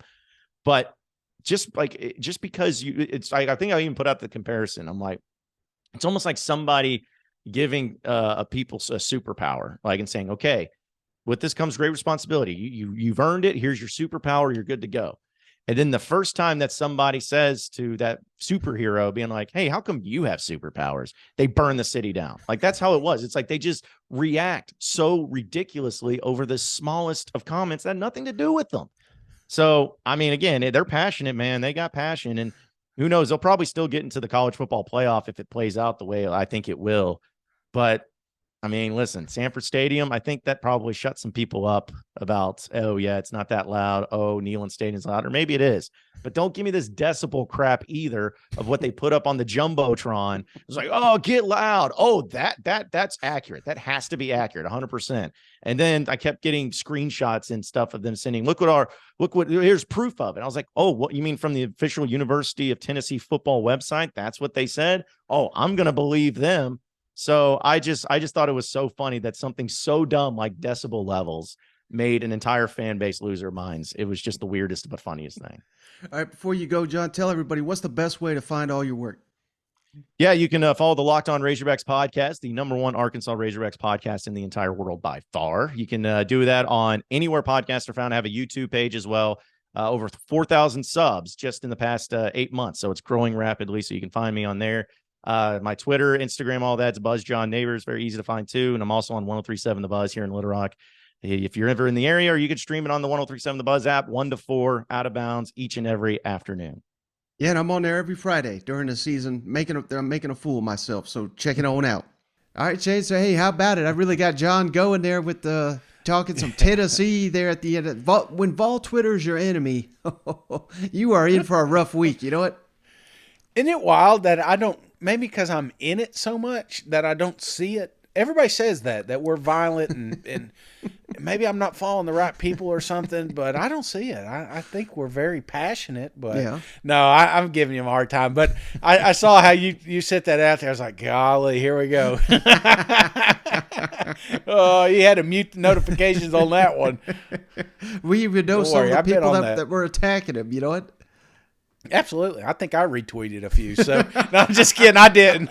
but just because it's like, I think I even put out the comparison. I'm like, it's almost like somebody giving a people a superpower, like, and saying, okay, with this comes great responsibility. You've earned it. Here's your superpower. You're good to go. And then the first time that somebody says to that superhero, being like, hey, how come you have superpowers? They burn the city down. Like, that's how it was. It's like they just react so ridiculously over the smallest of comments that had nothing to do with them. So, I mean, again, they're passionate, man. They got passion, and who knows? They'll probably still get into the college football playoff if it plays out the way I think it will. But I mean, listen, Sanford Stadium, I think that probably shut some people up about, oh, yeah, it's not that loud. Oh, Neyland Stadium's loud. Or maybe it is. But don't give me this decibel crap either of what they put up on the Jumbotron. It's like, oh, get loud. Oh, that's accurate. That has to be accurate, 100%. And then I kept getting screenshots and stuff of them sending, here's proof of it. I was like, oh, what you mean from the official University of Tennessee football website? That's what they said? Oh, I'm going to believe them. So I just thought it was so funny that something so dumb like decibel levels made an entire fan base lose their minds. It was just the weirdest but funniest thing. All right, before you go, John, tell everybody, what's the best way to find all your work? Yeah, you can follow the Locked On Razorbacks podcast, the #1 Arkansas Razorbacks podcast in the entire world by far. You can do that on anywhere podcasts are found. I have a YouTube page as well. Over 4,000 subs just in the past 8 months. So it's growing rapidly. So you can find me on there. My Twitter, Instagram, all that's Buzz John Nabors, very easy to find too. And I'm also on 103.7 The Buzz here in Little Rock. If you're ever in the area, or you could stream it on the 103.7 The Buzz app, 1 to 4 out of bounds each and every afternoon. Yeah, and I'm on there every Friday during the season, I'm making a fool of myself. So check it on out. All right, Shane. So hey, how about it? I really got John going there with talking some Tennessee there at the end. When Vol Twitter's your enemy, you are in for a rough week. You know what? Isn't it wild that I don't? Maybe because I'm in it so much that I don't see it. Everybody says that we're violent and maybe I'm not following the right people or something, but I don't see it. I think we're very passionate, but yeah. No, I'm giving you a hard time. But I saw how you set that out there. I was like, golly, here we go. Oh, you had to mute the notifications on that one. We even know some of the people that were attacking him. You know what? Absolutely. I think I retweeted a few. So, no, I'm just kidding. I didn't.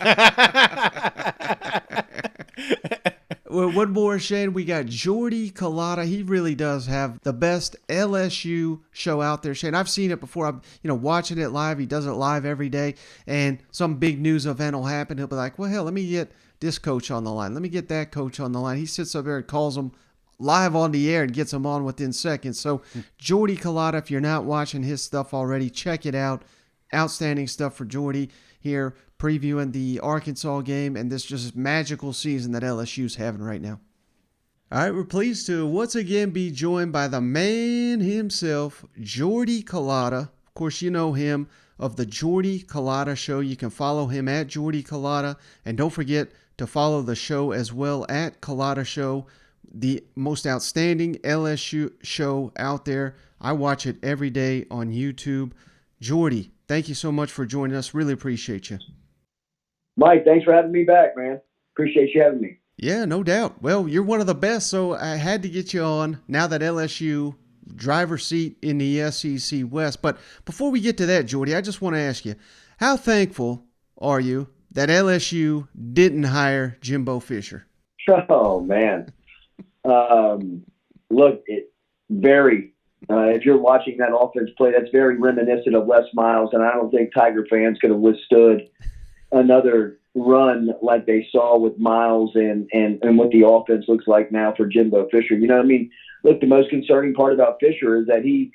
Well, one more, Shane. We got Jordy Culotta. He really does have the best LSU show out there, Shane. I've seen it before. I'm, watching it live. He does it live every day. And some big news event will happen. He'll be like, well, hell, let me get this coach on the line. Let me get that coach on the line. He sits up there and calls them live on the air and gets them on within seconds. So Jordy Culotta, if you're not watching his stuff already, check it out. Outstanding stuff for Jordy here, previewing the Arkansas game and this just magical season that LSU's having right now. All right, we're pleased to once again be joined by the man himself, Jordy Culotta. Of course, you know him of the Jordy Culotta Show. You can follow him at Jordy Culotta, and don't forget to follow the show as well at Culotta Show, the most outstanding LSU show out there. I watch it every day on YouTube. Jordy, thank you so much for joining us. Really appreciate you. Mike, thanks for having me back, man. Appreciate you having me. Yeah, no doubt. Well, you're one of the best, so I had to get you on now that LSU driver's seat in the SEC West. But before we get to that, Jordy, I just want to ask you, how thankful are you that LSU didn't hire Jimbo Fisher? Oh, man. Look, if you're watching that offense play, that's very reminiscent of Les Miles, and I don't think Tiger fans could have withstood another run like they saw with Miles and what the offense looks like now for Jimbo Fisher. You know what I mean? Look, the most concerning part about Fisher is that he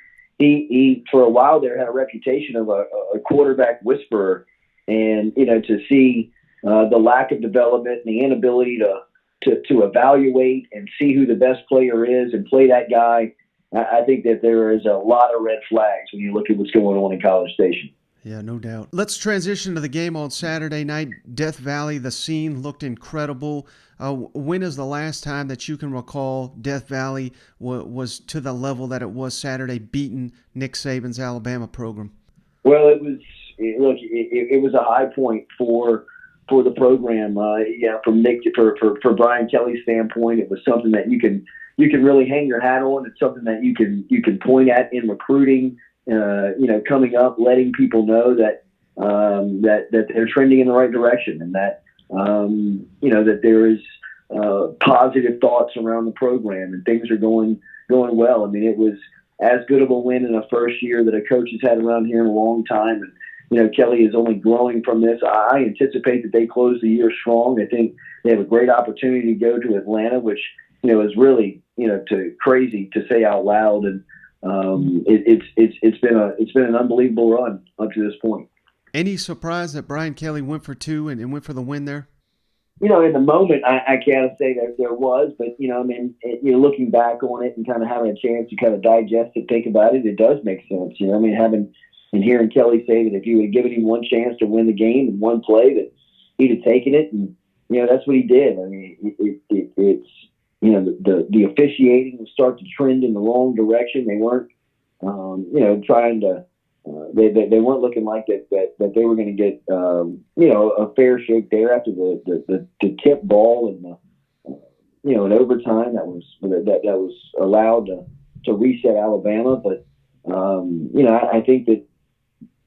for a while there had a reputation of a quarterback whisperer, and to see the lack of development and the inability to evaluate and see who the best player is and play that guy, I think that there is a lot of red flags when you look at what's going on in College Station. Yeah, no doubt. Let's transition to the game on Saturday night. Death Valley, the scene looked incredible. When is the last time that you can recall Death Valley was to the level that it was Saturday, beating Nick Saban's Alabama program? Well, it was a high point for the program. From Nick for Brian Kelly's standpoint, it was something that you can really hang your hat on. It's something that you can point at in recruiting. Coming up, letting people know that they're trending in the right direction, and that that there is positive thoughts around the program, and things are going well. I mean, it was as good of a win in a first year that a coach has had around here in a long time, and Kelly is only growing from this. I anticipate that they close the year strong. I think they have a great opportunity to go to Atlanta, which is really too crazy to say out loud, and it's been an unbelievable run up to this point. Any surprise that Brian Kelly went for 2 and went for the win there? In the moment, I can't say that there was, but looking back on it and kind of having a chance to kind of digest it, think about it, it does make sense. Having and hearing Kelly say that if you had given him one chance to win the game in one play, that he'd have taken it, and that's what he did. I mean, it's the officiating will start to trend in the wrong direction. They weren't, trying to. They weren't looking like that they were going to get, a fair shake there after the tip ball and in overtime that was allowed to reset Alabama. But I think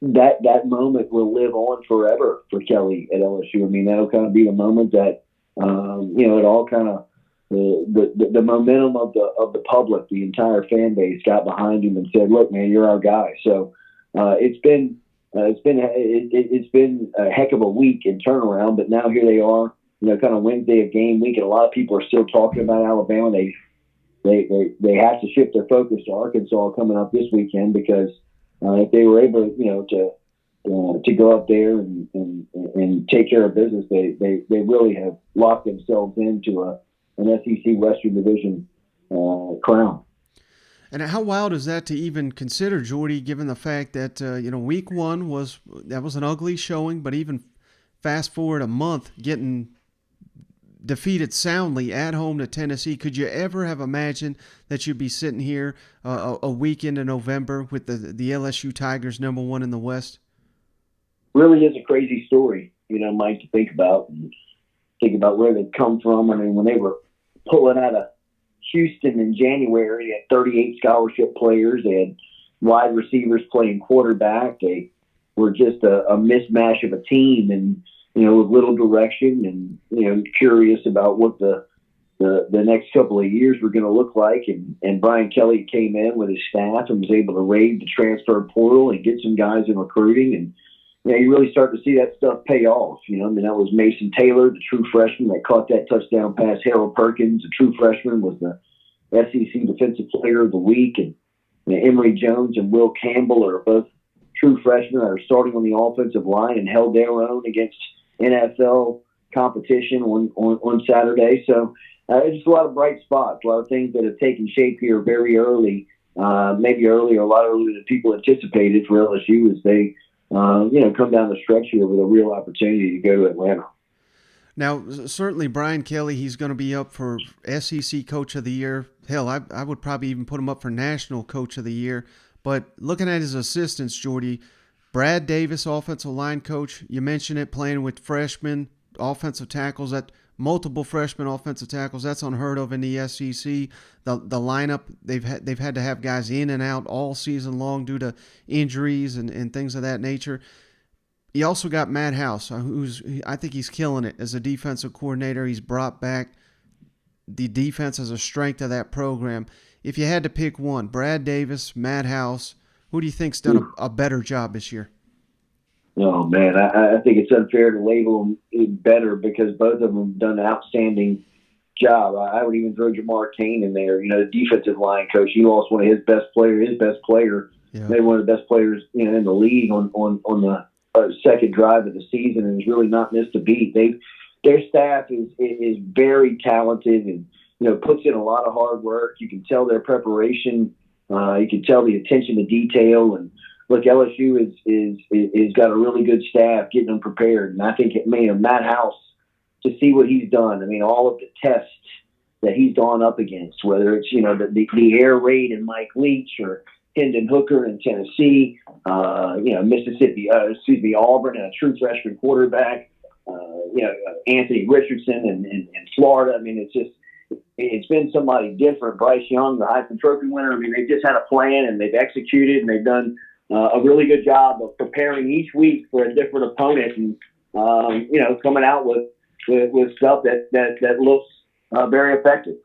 that moment will live on forever for Kelly at LSU. I mean, that'll kind of be the moment that it all kind of. The momentum of the public, the entire fan base got behind him and said, "Look, man, you're our guy." So it's been a heck of a week in turnaround. But now here they are, kind of Wednesday of game week, and a lot of people are still talking about Alabama. They have to shift their focus to Arkansas coming up this weekend, because if they were able, to go up there and take care of business, they really have locked themselves into an SEC Western Division crown. And how wild is that to even consider, Jordy, given the fact that, week 1 was an ugly showing, but even fast forward a month, getting defeated soundly at home to Tennessee. Could you ever have imagined that you'd be sitting here a week into November with the LSU Tigers #1 in the West? Really is a crazy story, Mike, to think about, and think about where they've come from. I mean, when they were pulling out of Houston in January, they had 38 scholarship players. They had wide receivers playing quarterback. They were just a mismatch of a team, and with little direction, and curious about what the next couple of years were going to look like. And Brian Kelly came in with his staff and was able to raid the transfer portal and get some guys in recruiting, and you really start to see that stuff pay off. That was Mason Taylor, the true freshman that caught that touchdown pass. Harold Perkins, the true freshman, was the SEC Defensive Player of the Week. And Emory Jones and Will Campbell are both true freshmen that are starting on the offensive line and held their own against NFL competition on Saturday. So just a lot of bright spots, a lot of things that have taken shape here very early, maybe earlier, a lot earlier than people anticipated for LSU, as they come down the stretch here with a real opportunity to go to Atlanta. Now, certainly Brian Kelly, he's going to be up for SEC Coach of the Year. Hell, I would probably even put him up for National Coach of the Year. But looking at his assistants, Jordy, Brad Davis, offensive line coach, you mentioned it, playing with freshmen, offensive tackles, multiple freshman offensive tackles. That's unheard of in the SEC. The lineup, they've had to have guys in and out all season long due to injuries and things of that nature. You also got Matt House, I think he's killing it as a defensive coordinator. He's brought back the defense as a strength of that program. If you had to pick one, Brad Davis, Matt House, who do you think's done a better job this year? Oh, man, I think it's unfair to label them better, because both of them have done an outstanding job. I would even throw Jamar Kane in there, the defensive line coach. He lost one of his best player, yeah. Maybe one of the best players in the league on the second drive of the season, and has really not missed a beat. Their staff is very talented, and puts in a lot of hard work. You can tell their preparation. You can tell the attention to detail, and look, LSU is got a really good staff getting them prepared, and I think Matt House, to see what he's done. I mean, all of the tests that he's gone up against, whether it's the air raid and Mike Leach or Hendon Hooker in Tennessee, Mississippi, Auburn, and a true freshman quarterback, Anthony Richardson in Florida. I mean, it's been somebody different. Bryce Young, the Heisman Trophy winner. I mean, they've just had a plan and they've executed and they've done a really good job of preparing each week for a different opponent and coming out with stuff that looks very effective.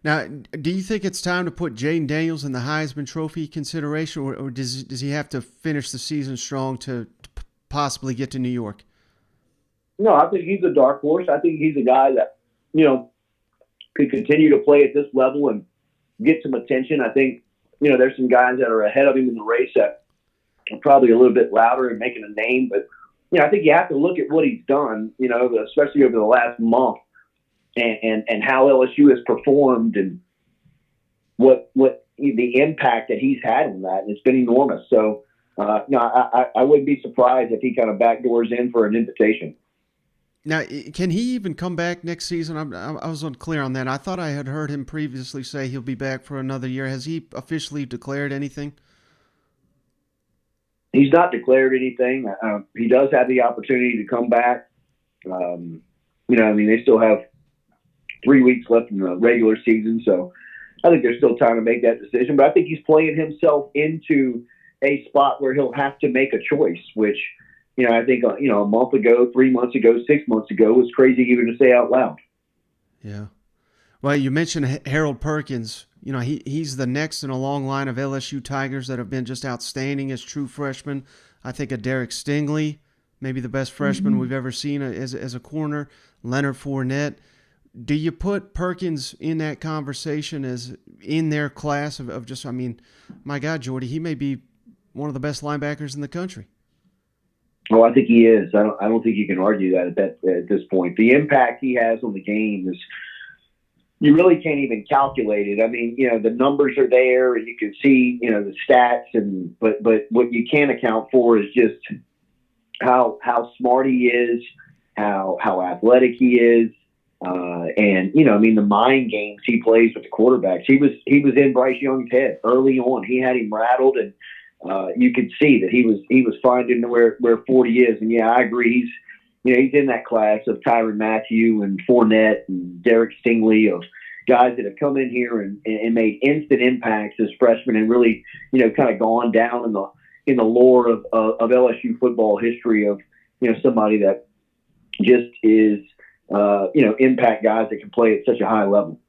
Now, do you think it's time to put Jaden Daniels in the Heisman Trophy consideration, or does he have to finish the season strong to possibly get to New York? No, I think he's a dark horse. I think he's a guy that, could continue to play at this level and get some attention. I think, there's some guys that are ahead of him in the race that are probably a little bit louder and making a name. But, I think you have to look at what he's done, especially over the last month and how LSU has performed and what the impact that he's had on that. And it's been enormous. So, I wouldn't be surprised if he kind of backdoors in for an invitation. Now, can he even come back next season? I was unclear on that. I thought I had heard him previously say he'll be back for another year. Has he officially declared anything? He's not declared anything. He does have the opportunity to come back. They still have 3 weeks left in the regular season, so I think there's still time to make that decision. But I think he's playing himself into a spot where he'll have to make a choice, which – I think, a month ago, 3 months ago, 6 months ago was crazy even to say out loud. Yeah. Well, you mentioned Harold Perkins. He's the next in a long line of LSU Tigers that have been just outstanding as true freshmen. I think of Derek Stingley, maybe the best freshman we've ever seen as a corner, Leonard Fournette. Do you put Perkins in that conversation as in their class of just, my God, Jordy, he may be one of the best linebackers in the country. Well, I think he is. I don't think you can argue that at this point. The impact he has on the game is, you really can't even calculate it. I mean, the numbers are there and you can see, the stats but what you can't account for is just how smart he is, how athletic he is. And the mind games he plays with the quarterbacks. He was in Bryce Young's head early on. He had him rattled, and you could see that he was finding where 40 is. And yeah, I agree. He's in that class of Tyrann Mathieu and Fournette and Derek Stingley, of guys that have come in here and made instant impacts as freshmen and really, kind of gone down in the lore of LSU football history of, somebody that just is, impact guys that can play at such a high level.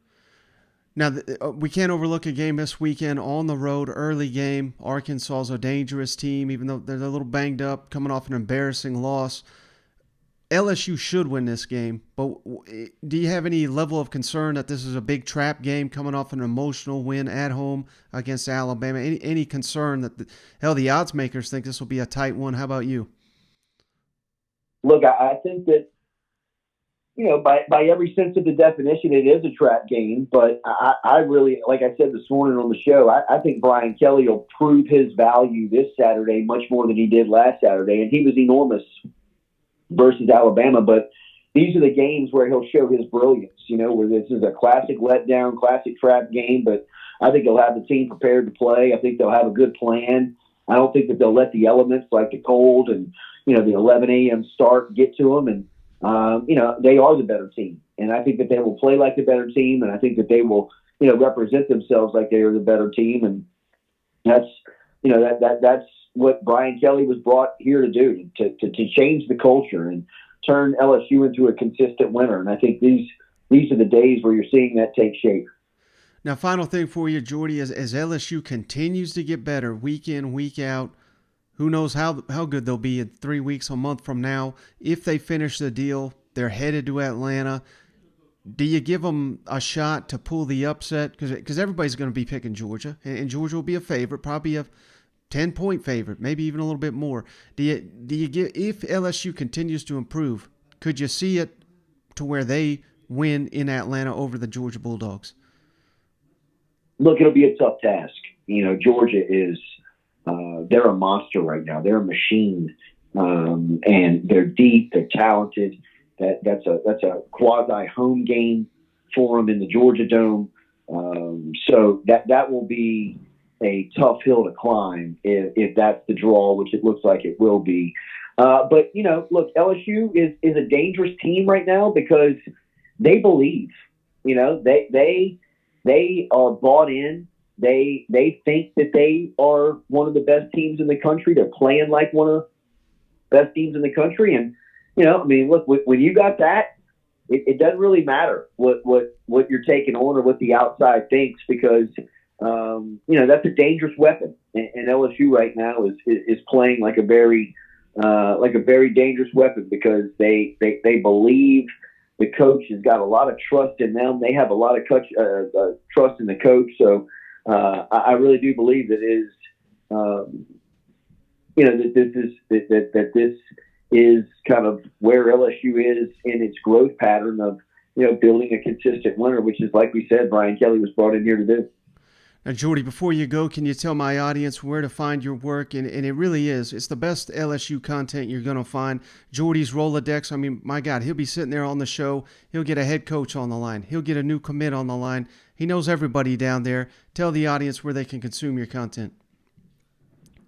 Now, we can't overlook a game this weekend on the road, early game. Arkansas is a dangerous team, even though they're a little banged up, coming off an embarrassing loss. LSU should win this game, but do you have any level of concern that this is a big trap game coming off an emotional win at home against Alabama? Any concern that, the odds makers think this will be a tight one? How about you? Look, I think that, by every sense of the definition, it is a trap game. But I really, like I said this morning on the show, I think Brian Kelly will prove his value this Saturday much more than he did last Saturday. And he was enormous versus Alabama. But these are the games where he'll show his brilliance, where this is a classic letdown, classic trap game. But I think he'll have the team prepared to play. I think they'll have a good plan. I don't think that they'll let the elements like the cold and, the 11 a.m. start get to them. And, they are the better team. And I think that they will play like the better team. And I think that they will, represent themselves like they are the better team. And that's, that's what Brian Kelly was brought here to do, to change the culture and turn LSU into a consistent winner. And I think these are the days where you're seeing that take shape. Now, final thing for you, Jordy, as LSU continues to get better week in, week out, who knows how good they'll be in 3 weeks, a month from now. If they finish the deal, they're headed to Atlanta. Do you give them a shot to pull the upset? Because everybody's going to be picking Georgia, and Georgia will be a favorite, probably a 10-point favorite, maybe even a little bit more. Do you give, if LSU continues to improve, could you see it to where they win in Atlanta over the Georgia Bulldogs? Look, it'll be a tough task. Georgia is they're a monster right now. They're a machine, and they're deep. They're talented. That's a quasi home game for them in the Georgia Dome. So that will be a tough hill to climb if that's the draw, which it looks like it will be. But look, LSU is a dangerous team right now because they believe. They are bought in. They think that they are one of the best teams in the country. They're playing like one of the best teams in the country. And, look, when you got that, it doesn't really matter what you're taking on or what the outside thinks because, that's a dangerous weapon. And LSU right now is playing like a very dangerous weapon because they believe the coach has got a lot of trust in them. They have a lot of trust in the coach. So, I really do believe that this is kind of where LSU is in its growth pattern of building a consistent winner, which is, like we said, Brian Kelly was brought in here to do. Now, Jordy, before you go, can you tell my audience where to find your work? And it really is. It's the best LSU content you're going to find. Jordy's Rolodex, I mean, my God, he'll be sitting there on the show. He'll get a head coach on the line. He'll get a new commit on the line. He knows everybody down there. Tell the audience where they can consume your content.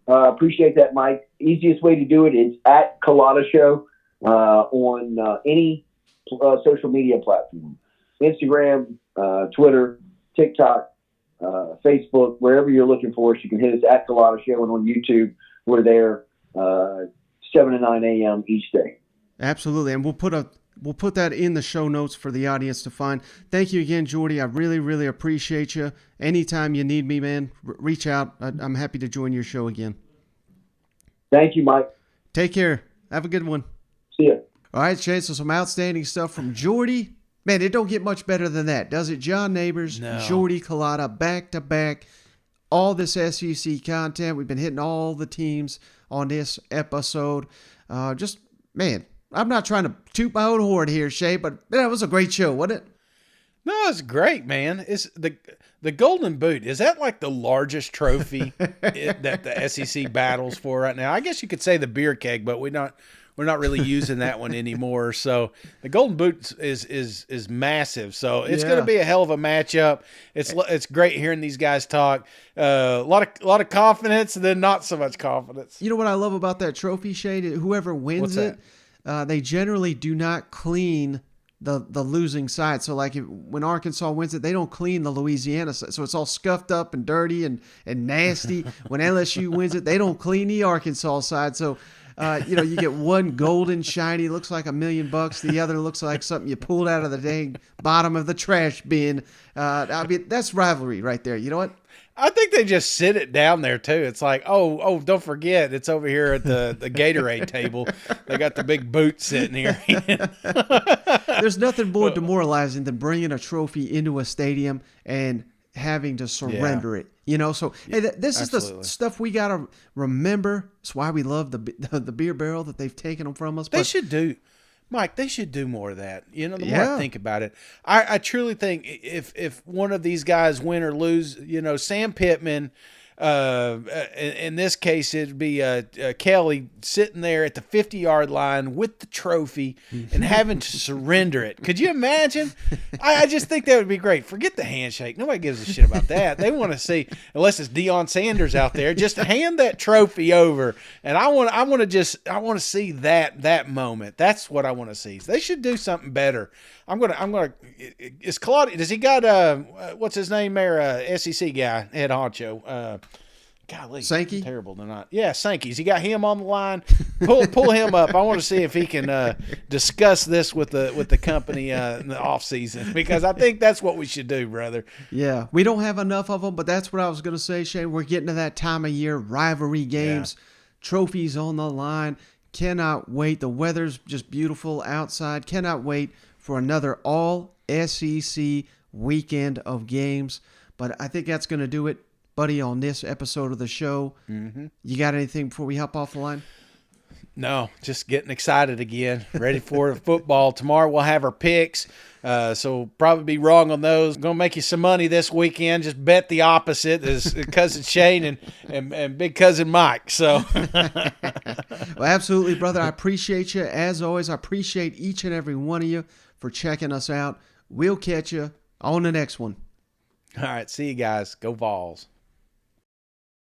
Appreciate that, Mike. Easiest way to do it is at Culotta Show on any social media platform. Instagram, Twitter, TikTok, Facebook, wherever you're looking for us, you can hit us at Culotta Show, and on YouTube, we're there 7 to 9 a.m. each day. Absolutely, and we'll put that in the show notes for the audience to find. Thank you again, Jordy. I really, really appreciate you. Anytime you need me, man, reach out. I'm happy to join your show again. Thank you, Mike. Take care. Have a good one. See ya. All right, Shane, so some outstanding stuff from Jordy. Man, it don't get much better than that, does it? John Nabors, No. Jordy Culotta, back-to-back, all this SEC content. We've been hitting all the teams on this episode. Man, I'm not trying to toot my own horn here, Shay, but that was a great show, wasn't it? No, it's great, man. It's the Golden Boot. Is that like the largest trophy that the SEC battles for right now? I guess you could say the beer keg, but we're not really using that one anymore. So the Golden Boot is massive. So it's going to be a hell of a matchup. It's great hearing these guys talk. A lot of confidence, and then not so much confidence. You know what I love about that trophy, Shay? Whoever wins it, they generally do not clean the losing side. So like when Arkansas wins it, they don't clean the Louisiana side. So it's all scuffed up and dirty and nasty. When LSU wins it, they don't clean the Arkansas side. So you get one golden shiny, looks like $1 million. The other looks like something you pulled out of the dang bottom of the trash bin. That's rivalry right there. You know what? I think they just sit it down there too. It's like, oh, don't forget, it's over here at the Gatorade table. They got the big boot sitting here. There's nothing more demoralizing than bringing a trophy into a stadium and having to surrender it. So hey, this is the stuff we got to remember. It's why we love the beer barrel that they've taken them from us. They should do more of that. The more I think about it, I truly think if one of these guys win or lose, Sam Pittman, in this case, it'd be Kelly sitting there at the 50-yard line with the trophy and having to surrender it. Could you imagine? I just think that would be great. Forget the handshake. Nobody gives a shit about that. They want to see, unless it's Deion Sanders out there, just hand that trophy over. And I want to see that moment. That's what I want to see. They should do something better. Is Culotta, does he got what's his name there? SEC guy, head honcho. Golly, Sankey? Terrible tonight. Yeah, Sankey's. He got him on the line. Pull him up. I want to see if he can discuss this with the company in the off season, because I think that's what we should do, brother. Yeah, we don't have enough of them, but that's what I was going to say, Shane. We're getting to that time of year, rivalry games, trophies on the line. Cannot wait. The weather's just beautiful outside. Cannot wait for another all SEC weekend of games. But I think that's going to do it, buddy, on this episode of the show. Mm-hmm. You got anything before we hop off the line? No, just getting excited again. Ready for the football. Tomorrow we'll have our picks. So probably be wrong on those. Going to make you some money this weekend. Just bet the opposite as cousin Shane and big cousin Mike. So, well, absolutely, brother. I appreciate you as always. I appreciate each and every one of you for checking us out. We'll catch you on the next one. All right, see you guys. Go Vols.